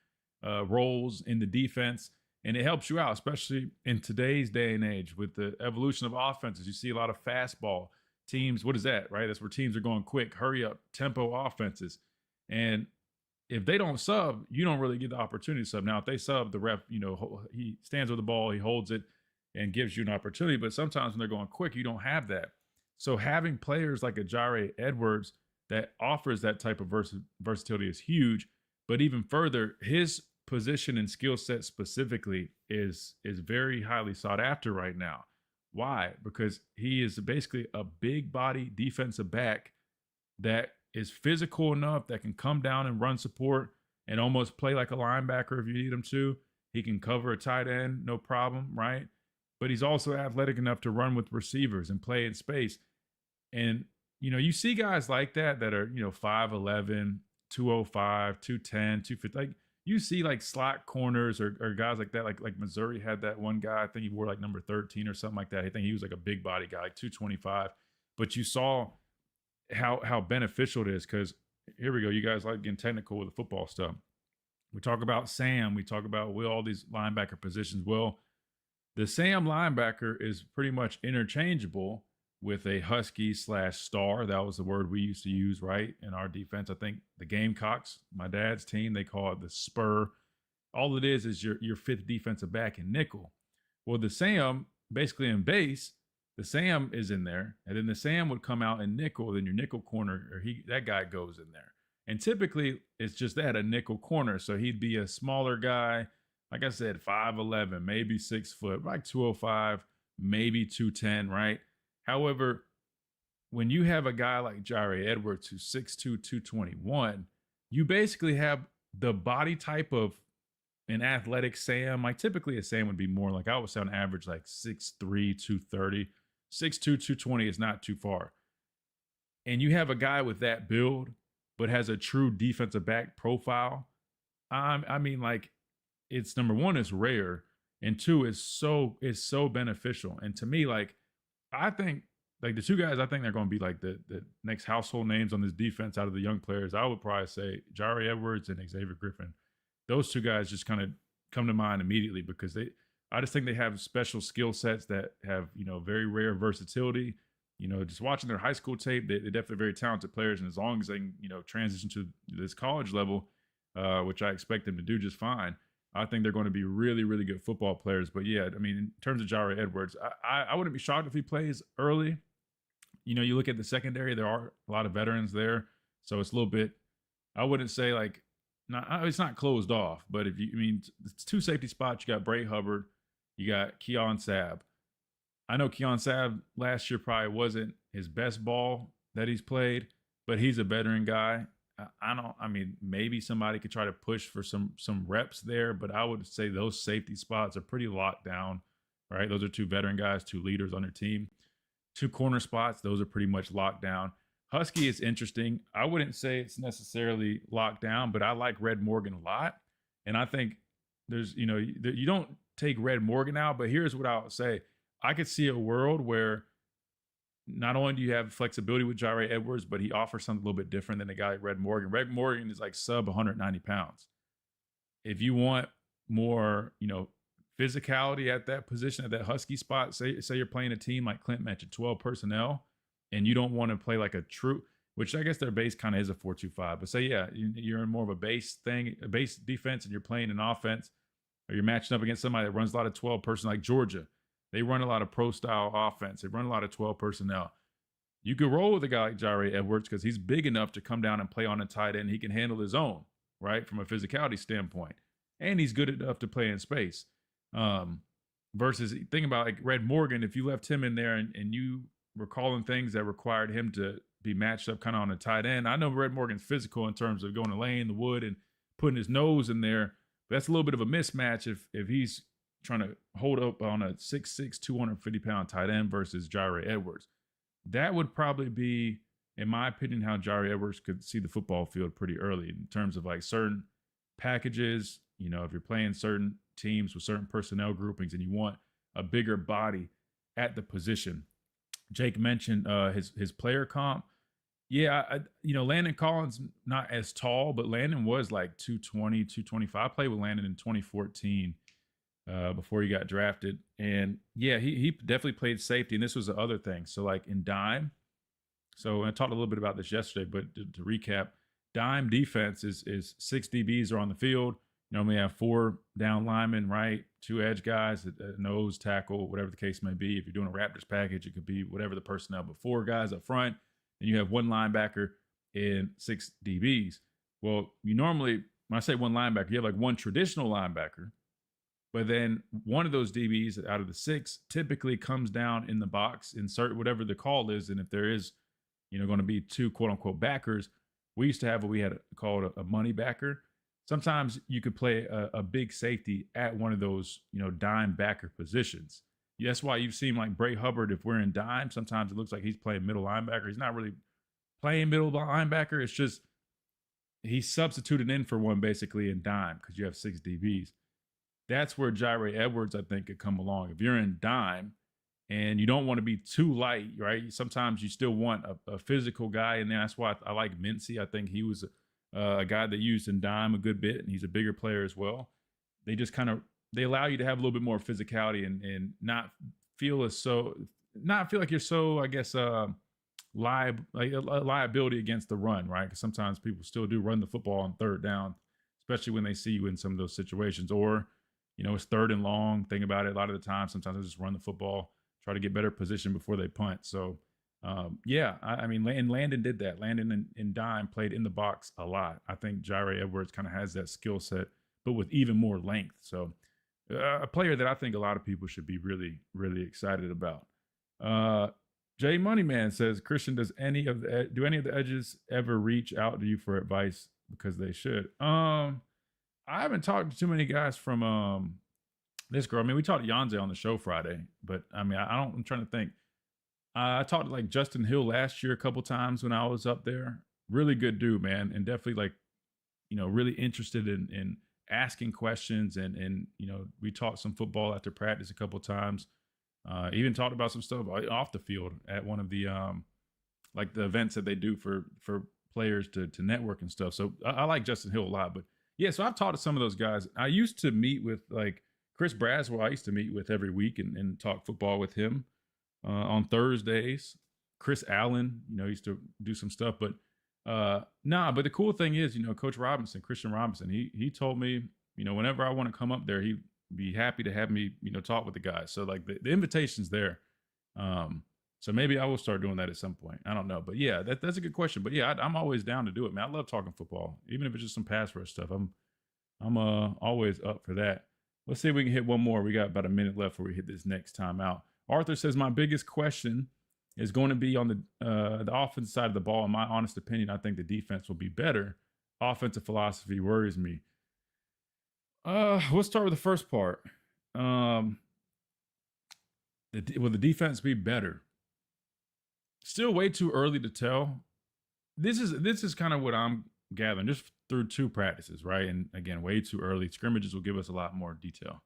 roles in the defense. And it helps you out, especially in today's day and age with the evolution of offenses. You see a lot of fastball teams, what is that, right? That's where teams are going quick, hurry up, tempo offenses. And if they don't sub, you don't really get the opportunity to sub. Now, if they sub, the ref, he stands with the ball, he holds it and gives you an opportunity. But sometimes when they're going quick, you don't have that. So having players like a Jare Edwards that offers that type of versatility is huge. But even further, his position and skill set specifically is very highly sought after right now. Why? Because he is basically a big body defensive back that is physical enough that can come down and run support and almost play like a linebacker if you need him to. He can cover a tight end, no problem, right? But he's also athletic enough to run with receivers and play in space. And, you see guys like that are, 5'11", 205, 210, 250. Like, you see like slot corners or guys like that. Like Missouri had that one guy. I think he wore like number 13 or something like that. I think he was like a big body guy, like 225. But you saw how beneficial it is, because here we go. You guys like getting technical with the football stuff. We talk about Sam. We talk about all these linebacker positions. Well, the Sam linebacker is pretty much interchangeable with a Husky / star. That was the word we used to use, right, in our defense. I think the Gamecocks, my dad's team, they call it the Spur. All it is your fifth defensive back in nickel. Well, the Sam, basically in base, the Sam is in there, and then the Sam would come out in nickel, then your nickel corner, or that guy goes in there. And typically, it's just that, a nickel corner. So he'd be a smaller guy, like I said, 5'11", maybe 6 foot, like 205, maybe 210, right? However, when you have a guy like Jare Edwards who's 6'2", 221, you basically have the body type of an athletic Sam. Like typically a Sam would be more like, I would say on average, like 6'3", 230. 6'2", 220 is not too far. And you have a guy with that build, but has a true defensive back profile. I mean, like, it's number one, it's rare, and two, it's so beneficial. And to me, like, I think like the two guys I think they're going to be like the next household names on this defense out of the young players. I would probably say Jare Edwards and Xavier Griffin. Those two guys just kind of come to mind immediately because I just think they have special skill sets that have, very rare versatility. Just watching their high school tape, they're definitely very talented players. And as long as they can, transition to this college level, which I expect them to do just fine, I think they're going to be really, really good football players. But yeah, I mean, in terms of Jare Edwards, I wouldn't be shocked if he plays early. You look at the secondary, there are a lot of veterans there. So it's a little bit, I wouldn't say like, it's not closed off, but it's two safety spots. You got Bray Hubbard, you got Keon Sabb. I know Keon Sabb last year probably wasn't his best ball that he's played, but he's a veteran guy. Maybe somebody could try to push for some reps there, but I would say those safety spots are pretty locked down, right? Those are two veteran guys, two leaders on their team. Two corner spots, those are pretty much locked down. Husky is interesting. I wouldn't say it's necessarily locked down, but I like Red Morgan a lot. And I think there's, you don't take Red Morgan out, but here's what I would say. I could see a world where not only do you have flexibility with Jare Edwards, but he offers something a little bit different than a guy like Red Morgan. Red Morgan is like sub 190 pounds. If you want more, physicality at that position, at that Husky spot, say you're playing a team like Clint mentioned, 12 personnel, and you don't want to play like a true, which I guess their base kind of is a 4-2-5, but say, yeah, you're in more of a base thing, a base defense, and you're playing an offense, or you're matching up against somebody that runs a lot of 12 personnel, like Georgia. They run a lot of pro style offense. They run a lot of 12 personnel. You could roll with a guy like Jare Edwards because he's big enough to come down and play on a tight end. He can handle his own, right, from a physicality standpoint. And he's good enough to play in space. Versus, think about like Red Morgan, if you left him in there and you were calling things that required him to be matched up kind of on a tight end. I know Red Morgan's physical in terms of going to lane, the wood, and putting his nose in there. But that's a little bit of a mismatch if he's trying to hold up on a 6'6", 250-pound tight end versus Jare Edwards. That would probably be, in my opinion, how Jare Edwards could see the football field pretty early in terms of like certain packages. If you're playing certain teams with certain personnel groupings and you want a bigger body at the position. Jake mentioned his player comp. Yeah, Landon Collins not as tall, but Landon was like 220, 225. I played with Landon in 2014 before he got drafted. And yeah, he definitely played safety. And this was the other thing. So like in dime, So I talked a little bit about this yesterday, but to recap, dime defense is 6 DBs are on the field. You normally have 4 down linemen, right? 2 edge guys, a nose tackle, whatever the case may be. If you're doing a Raptors package, it could be whatever the personnel, but 4 guys up front. And you have 1 linebacker and 6 DBs. Well, you normally, when I say 1 linebacker, you have like 1 traditional linebacker, but then one of those DBs out of the 6 typically comes down in the box, insert whatever the call is. And if there is, going to be 2 quote unquote backers, we used to have what we had called a money backer. Sometimes you could play a big safety at one of those, dime backer positions. That's why you've seen like Bray Hubbard, if we're in dime, sometimes it looks like he's playing middle linebacker. He's not really playing middle linebacker. It's just he's substituted in for one basically in dime because you have 6 DBs. That's where Jaire Edwards, I think, could come along. If you're in dime and you don't want to be too light, right? Sometimes you still want a physical guy in there. That's why I like Mincy. I think he was a guy that used in dime a good bit, and he's a bigger player as well. They just they allow you to have a little bit more physicality and not feel like you're so, I guess, like a liability against the run, right? Because sometimes people still do run the football on 3rd down, especially when they see you in some of those situations. Or, it's 3rd and long. Think about it. A lot of the time, sometimes they just run the football, try to get better position before they punt. So, I mean, and Landon did that. Landon and dime played in the box a lot. I think Jaire Edwards kind of has that skill set, but with even more length. So, a player that I think a lot of people should be really, really excited about. Jay Moneyman says, Christian, do any of the edges ever reach out to you for advice? Because they should. I haven't talked to too many guys from this girl. I mean, we talked to Yanze on the show Friday, but I mean, I'm trying to think. I talked to like Justin Hill last year a couple times when I was up there. Really good dude, man, and definitely like, really interested in asking questions and we talked some football after practice a couple times. Even talked about some stuff off the field at one of the like the events that they do for players to network and stuff. So I like Justin Hill a lot. But yeah, so I've talked to some of those guys. I used to meet with like Chris Braswell. I used to meet with every week and talk football with him on Thursdays. Chris Allen, used to do some stuff. But but the cool thing is, Coach Robinson, Christian Robinson, he told me, whenever I want to come up there, he'd be happy to have me, talk with the guys. So like the invitation's there. So maybe I will start doing that at some point. I don't know, but yeah, that's a good question. But yeah, I'm always down to do it, man. I love talking football, even if it's just some pass rush stuff. I'm always up for that. Let's see if we can hit one more. We got about a minute left before we hit this next time out. Arthur says my biggest question is going to be on the offensive side of the ball. In my honest opinion, I think the defense will be better. Offensive philosophy worries me. We'll start with the first part. Will the defense be better? Still way too early to tell. This is kind of what I'm gathering just through 2 practices, right? And again, way too early. Scrimmages will give us a lot more detail.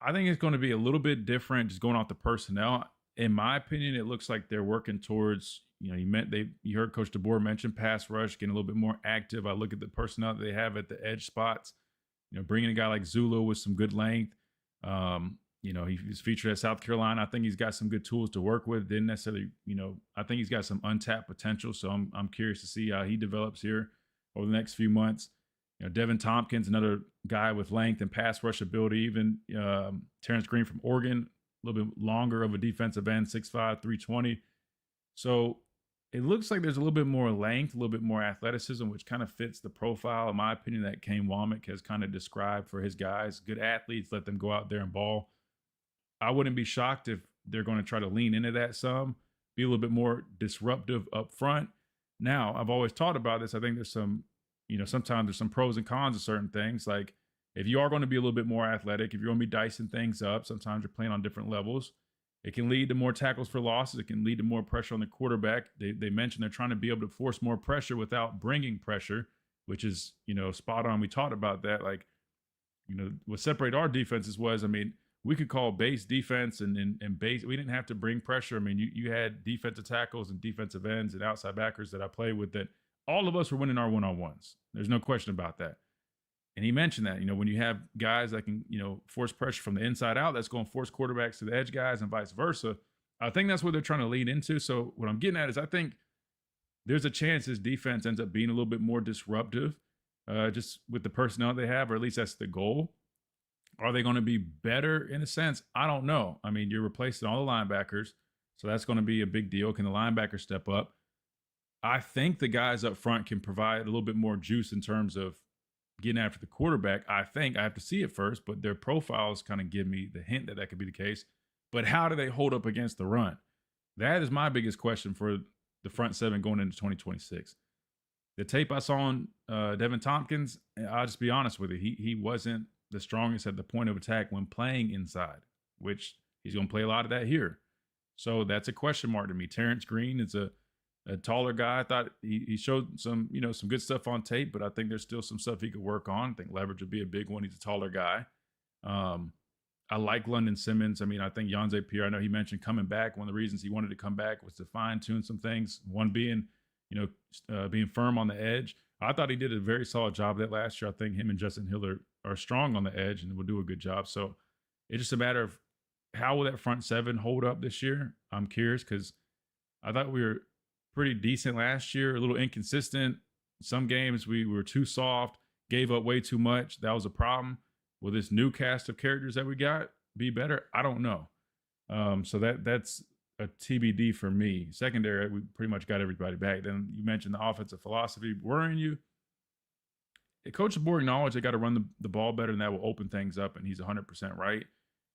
I think it's going to be a little bit different just going off the personnel. In my opinion, it looks like they're working towards, you heard Coach DeBoer mention pass rush, getting a little bit more active. I look at the personnel that they have at the edge spots, bringing a guy like Zulu with some good length. He's featured at South Carolina. I think he's got some good tools to work with. Didn't necessarily, I think he's got some untapped potential. So I'm curious to see how he develops here over the next few months. Devin Tompkins, another guy with length and pass rush ability. Even Terrence Green from Oregon, a little bit longer of a defensive end, 6'5", 320. So it looks like there's a little bit more length, a little bit more athleticism, which kind of fits the profile, in my opinion, that Kane Womack has kind of described for his guys. Good athletes, let them go out there and ball. I wouldn't be shocked if they're going to try to lean into that some, be a little bit more disruptive up front. Now, I've always taught about this. I think there's some, sometimes there's some pros and cons of certain things. Like if you are going to be a little bit more athletic, if you're going to be dicing things up, sometimes you're playing on different levels. It can lead to more tackles for losses. It can lead to more pressure on the quarterback. They mentioned they're trying to be able to force more pressure without bringing pressure, which is, spot on. We talked about that. Like, what separated our defenses was, we could call base defense and base. We didn't have to bring pressure. You had defensive tackles and defensive ends and outside backers that I played with that all of us were winning our one-on-ones. There's no question about that. And he mentioned that, when you have guys that can, force pressure from the inside out, that's going to force quarterbacks to the edge guys and vice versa. I think that's what they're trying to lead into. So what I'm getting at is I think there's a chance this defense ends up being a little bit more disruptive, just with the personnel they have, or at least that's the goal. Are they going to be better in a sense? I don't know. I mean, you're replacing all the linebackers, so that's going to be a big deal. Can the linebackers step up? I think the guys up front can provide a little bit more juice in terms of getting after the quarterback. I think I have to see it first, but their profiles kind of give me the hint that that could be the case. But how do they hold up against the run? That is my biggest question for the front seven going into 2026. The tape I saw on Devin Tompkins, I'll just be honest with you, he wasn't the strongest at the point of attack when playing inside, which he's going to play a lot of that here. So that's a question mark to me. Terrence Green is a taller guy. I thought he showed some good stuff on tape, but I think there's still some stuff he could work on. I think leverage would be a big one. He's a taller guy. I like London Simmons. I mean, I think Yonze Pierre, I know he mentioned coming back. One of the reasons he wanted to come back was to fine-tune some things. One being, being firm on the edge. I thought he did a very solid job of that last year. I think him and Justin Hill are strong on the edge and will do a good job. So it's just a matter of how will that front seven hold up this year? I'm curious because I thought we were pretty decent last year, a little inconsistent. Some games we were too soft, gave up way too much. That was a problem. Will this new cast of characters that we got be better? I don't know. So that's a TBD for me. Secondary, we pretty much got everybody back. Then you mentioned the offensive philosophy worrying you. Coach DeBoer acknowledged they got to run the ball better, and that will open things up, and he's 100% right.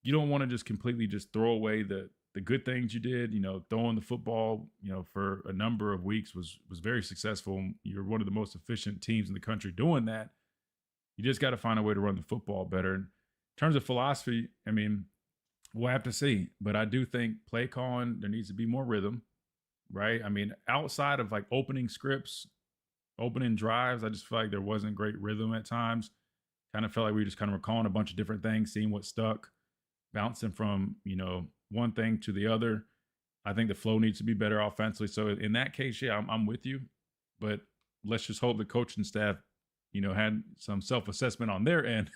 You don't want to just completely just throw away the good things you did. Throwing the football, for a number of weeks was very successful. You're one of the most efficient teams in the country doing that. You just got to find a way to run the football better. In terms of philosophy, I mean, we'll have to see. But I do think play calling, there needs to be more rhythm, right? I mean, outside of like opening scripts, opening drives, I just feel like there wasn't great rhythm at times. Kind of felt like we just kind of were calling a bunch of different things, seeing what stuck, bouncing from, one thing to the other. I think the flow needs to be better offensively. So in that case, yeah, I'm with you. But let's just hope the coaching staff had some self-assessment on their end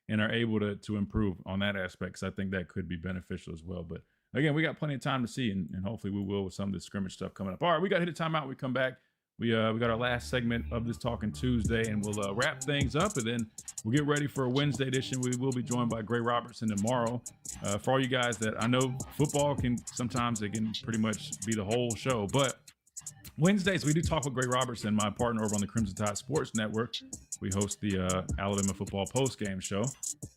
and are able to improve on that aspect, because I think that could be beneficial as well. But again, we got plenty of time to see, and hopefully we will with some of this scrimmage stuff coming up. All right, we got to hit a timeout. We come back. We got our last segment of this Talking Tuesday, and we'll wrap things up, and then we'll get ready for a Wednesday edition. We will be joined by Gray Robertson tomorrow. For all you guys that I know football can pretty much be the whole show, but Wednesdays, we do talk with Gray Robertson, my partner over on the Crimson Tide Sports Network. We host the Alabama football postgame show.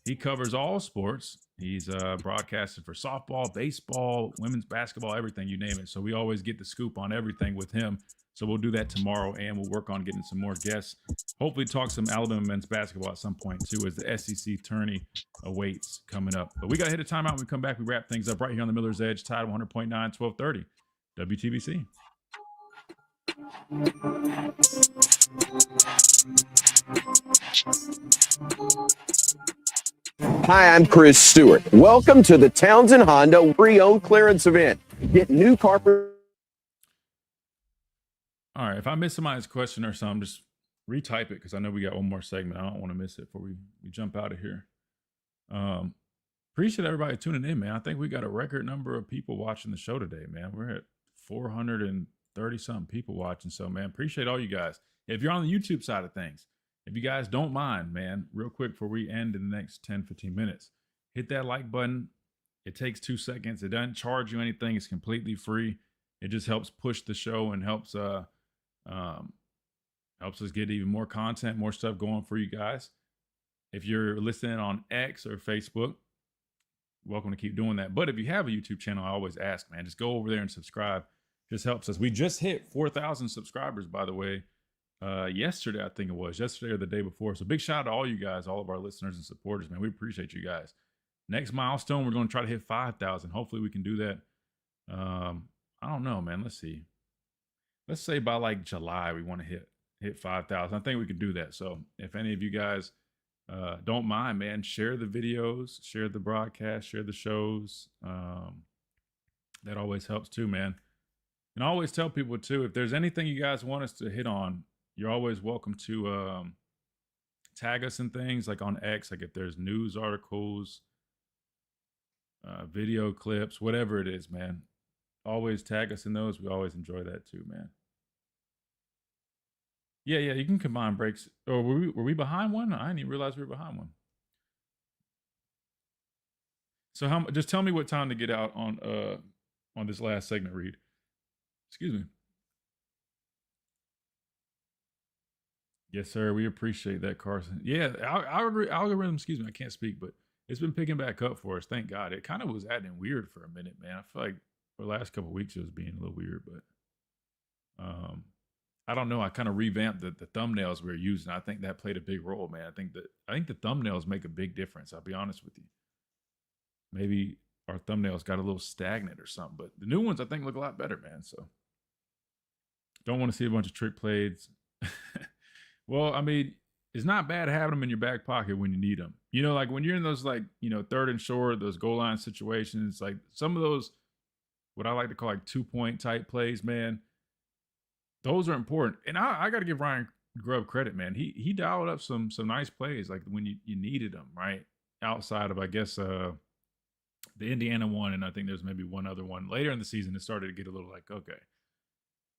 He covers all sports. He's broadcasted for softball, baseball, women's basketball, everything, you name it. So we always get the scoop on everything with him. So we'll do that tomorrow, and we'll work on getting some more guests. Hopefully talk some Alabama men's basketball at some point, too, as the SEC tourney awaits coming up. But we got to hit a timeout. When we come back, we wrap things up right here on the Miller's Edge, Tide 100.9, 1230, WTBC. Hi, I'm Chris Stewart. Welcome to the Townsend Honda pre-owned clearance event. Get new carpet. All right, if I miss somebody's question or something, just retype it, because I know we got one more segment. I don't want to miss it before we jump out of here. Appreciate everybody tuning in, man. I think we got a record number of people watching the show today, man. We're at 430-something people watching. So, man, appreciate all you guys. If you're on the YouTube side of things, if you guys don't mind, man, real quick before we end in the next 10, 15 minutes, hit that like button. It takes 2 seconds. It doesn't charge you anything. It's completely free. It just helps push the show and helps us get even more content, more stuff going for you guys. If you're listening on X or Facebook, welcome to keep doing that. But if you have a YouTube channel, I always ask, man, just go over there and subscribe. Just helps us. We just hit 4,000 subscribers, by the way, yesterday, I think it was. Yesterday or the day before. So big shout out to all you guys, all of our listeners and supporters, man. We appreciate you guys. Next milestone, we're going to try to hit 5,000. Hopefully we can do that. I don't know, man. Let's see. Let's say by like July, we want to hit 5,000. I think we can do that. So if any of you guys don't mind, man, share the videos, share the broadcast, share the shows. That always helps too, man. And I always tell people too, if there's anything you guys want us to hit on, you're always welcome to tag us in things like on X, like if there's news articles, video clips, whatever it is, man. always tag us in those. We always enjoy that too, man. Yeah, you can combine breaks. Or were we behind one? I didn't even realize we were behind one. So just tell me what time to get out on this last segment, Reed. Excuse me. Yes, sir. We appreciate that, Carson. Yeah, algorithm, excuse me, I can't speak, but it's been picking back up for us. Thank God. It kind of was acting weird for a minute, man. I feel like for the last couple of weeks it was being a little weird, but I don't know. I kind of revamped the thumbnails we were using. I think that played a big role, man. I think the thumbnails make a big difference. I'll be honest with you. Maybe our thumbnails got a little stagnant or something, but the new ones I think look a lot better, man. So don't want to see a bunch of trick plays. Well, I mean, it's not bad having them in your back pocket when you need them. You know, like when you're in those, like, you know, third and short, those goal line situations, like some of those, what I like to call like 2-point type plays, man, those are important. And I got to give Ryan Grubb credit, man. He dialed up some nice plays, like when you needed them, right? Outside of, I guess, the Indiana one, and I think there's maybe one other one. Later in the season, it started to get a little like, okay.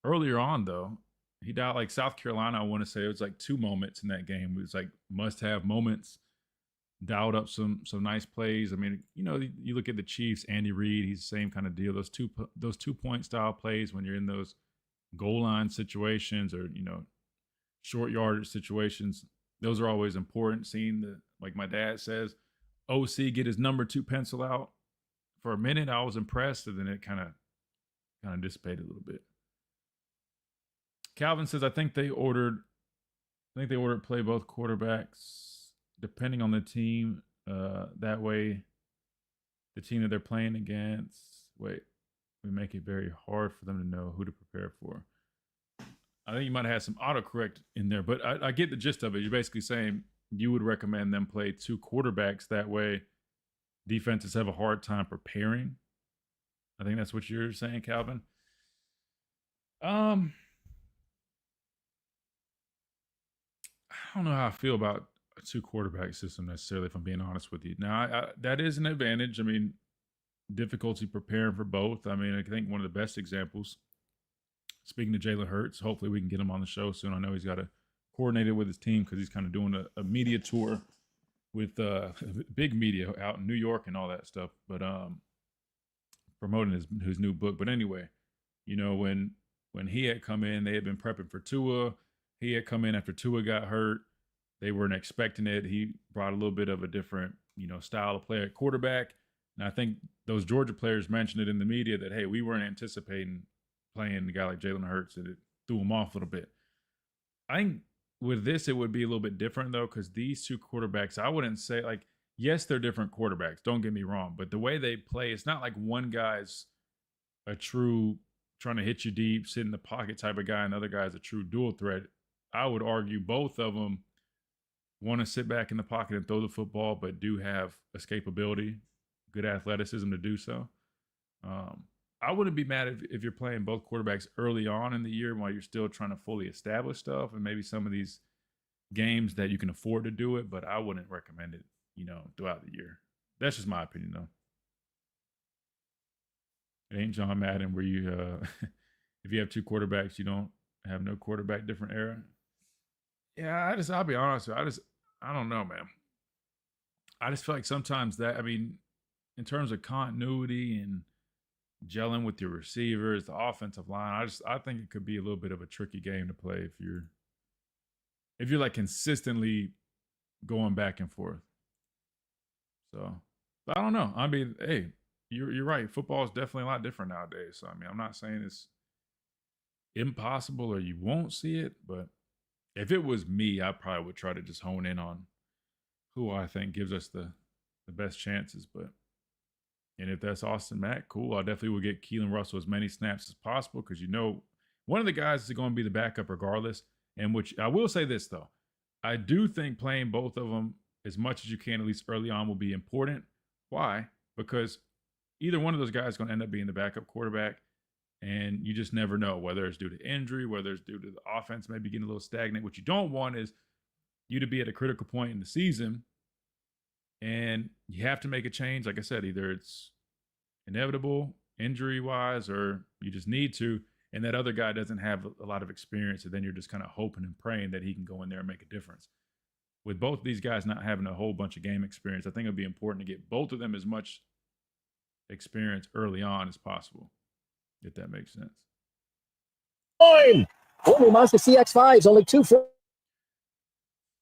Earlier on, though, he dialed like South Carolina, I want to say it was like 2 moments in that game. It was like must-have moments. Dialed up some nice plays. I mean, you know, you look at the Chiefs, Andy Reid, he's the same kind of deal. Those 2-point style plays when you're in those goal line situations or, you know, short yardage situations, those are always important. Seeing the, like my dad says, OC get his number 2 pencil out. For a minute, I was impressed, and then it kind of dissipated a little bit. Calvin says, I think they ordered play both quarterbacks depending on the team. That way, the team that they're playing against, we make it very hard for them to know who to prepare for. I think you might have had some autocorrect in there, but I get the gist of it. You're basically saying you would recommend them play 2 quarterbacks. That way, defenses have a hard time preparing. I think that's what you're saying, Calvin. I don't know how I feel about a 2 quarterback system necessarily, if I'm being honest with you. Now, that is an advantage. I mean, difficulty preparing for both. I mean, I think one of the best examples, speaking to Jalen Hurts, hopefully we can get him on the show soon. I know he's got to coordinate it with his team because he's kind of doing a media tour with big media out in New York and all that stuff, but promoting his new book. But anyway, you know, when he had come in, they had been prepping for Tua. He had come in after Tua got hurt. They weren't expecting it. He brought a little bit of a different, you know, style of play at quarterback. And I think those Georgia players mentioned it in the media that, hey, we weren't anticipating playing a guy like Jalen Hurts, and it threw him off a little bit. I think with this, it would be a little bit different, though, because these 2 quarterbacks, I wouldn't say, like, yes, they're different quarterbacks. Don't get me wrong. But the way they play, it's not like one guy's a true trying to hit you deep, sit in the pocket type of guy, and the other guy's a true dual threat. I would argue both of them want to sit back in the pocket and throw the football, but do have escapability, good athleticism to do so. I wouldn't be mad if you're playing both quarterbacks early on in the year while you're still trying to fully establish stuff, and maybe some of these games that you can afford to do it, but I wouldn't recommend it, you know, throughout the year. That's just my opinion, though. It ain't John Madden where you, if you have 2 quarterbacks, you don't have no quarterback, different era. Yeah, I'll be honest with you. I don't know, man. I just feel like sometimes that, I mean, in terms of continuity and gelling with your receivers, the offensive line, I think it could be a little bit of a tricky game to play if you're like consistently going back and forth. So, but I don't know. I mean, hey, you're right. Football is definitely a lot different nowadays. So, I mean, I'm not saying it's impossible or you won't see it, but if it was me, I probably would try to just hone in on who I think gives us the best chances. And if that's Austin Mack, cool. I definitely would get Keelan Russell as many snaps as possible because, you know, one of the guys is going to be the backup regardless. And which I will say this, though. I do think playing both of them as much as you can, at least early on, will be important. Why? Because either one of those guys is going to end up being the backup quarterback. And you just never know whether it's due to injury, whether it's due to the offense maybe getting a little stagnant. What you don't want is you to be at a critical point in the season and you have to make a change. Like I said, either it's inevitable injury-wise or you just need to, and that other guy doesn't have a lot of experience, and then you're just kind of hoping and praying that he can go in there and make a difference. With both of these guys not having a whole bunch of game experience, I think it'd be important to get both of them as much experience early on as possible, if that makes sense. Only Mazda CX-5s, only 2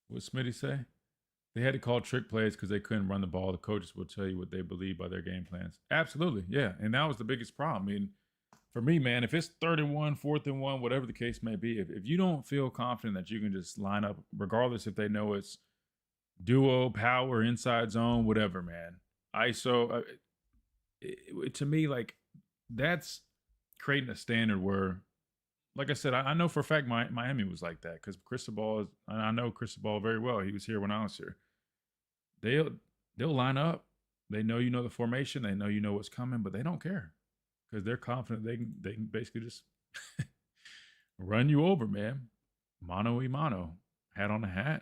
What Smitty say? They had to call trick plays because they couldn't run the ball. The coaches will tell you what they believe by their game plans. Absolutely, yeah. And that was the biggest problem. I mean, for me, man, if it's 3rd and 1, 4th and 1, whatever the case may be, if you don't feel confident that you can just line up, regardless if they know it's duo, power, inside zone, whatever, man. ISO, to me, like, that's creating a standard where, like I said, I know for a fact Miami was like that because I know Cristobal very well. He was here when I was here. They'll line up. They know you know the formation. They know you know what's coming, but they don't care because they're confident they can basically just run you over, man. Mano y mano. Hat on the hat.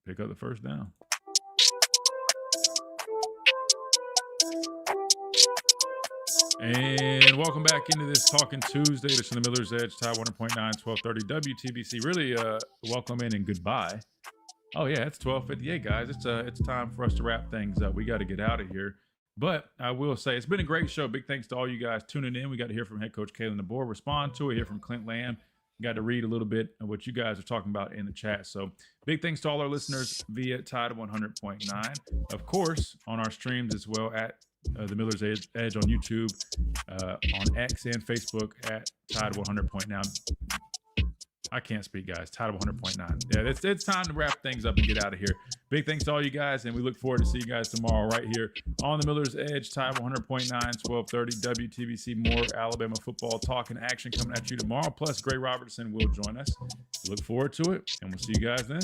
Pick up the first down. And welcome back into this Talking Tuesday. This is the Miller's Edge, Tide 100.9, 1230 WTBC. Really, welcome in and goodbye. Oh yeah, it's 12:58, guys. It's time for us to wrap things up. We got to get out of here. But I will say it's been a great show. Big thanks to all you guys tuning in. We got to hear from head coach Kalen DeBoer, respond to it, hear from Clint Lamb. Got to read a little bit of what you guys are talking about in the chat. So big thanks to all our listeners via Tide 100.9. Of course, on our streams as well at the Miller's Edge on YouTube, on X and Facebook at Tide 100.9. I can't speak, guys. Tide 100.9. Yeah, it's time to wrap things up and get out of here. Big thanks to all you guys, and we look forward to see you guys tomorrow right here on the Miller's Edge, Tide 100.9, 1230 WTBC. More Alabama football talk and action coming at you tomorrow. Plus, Gray Robertson will join us. Look forward to it, and we'll see you guys then.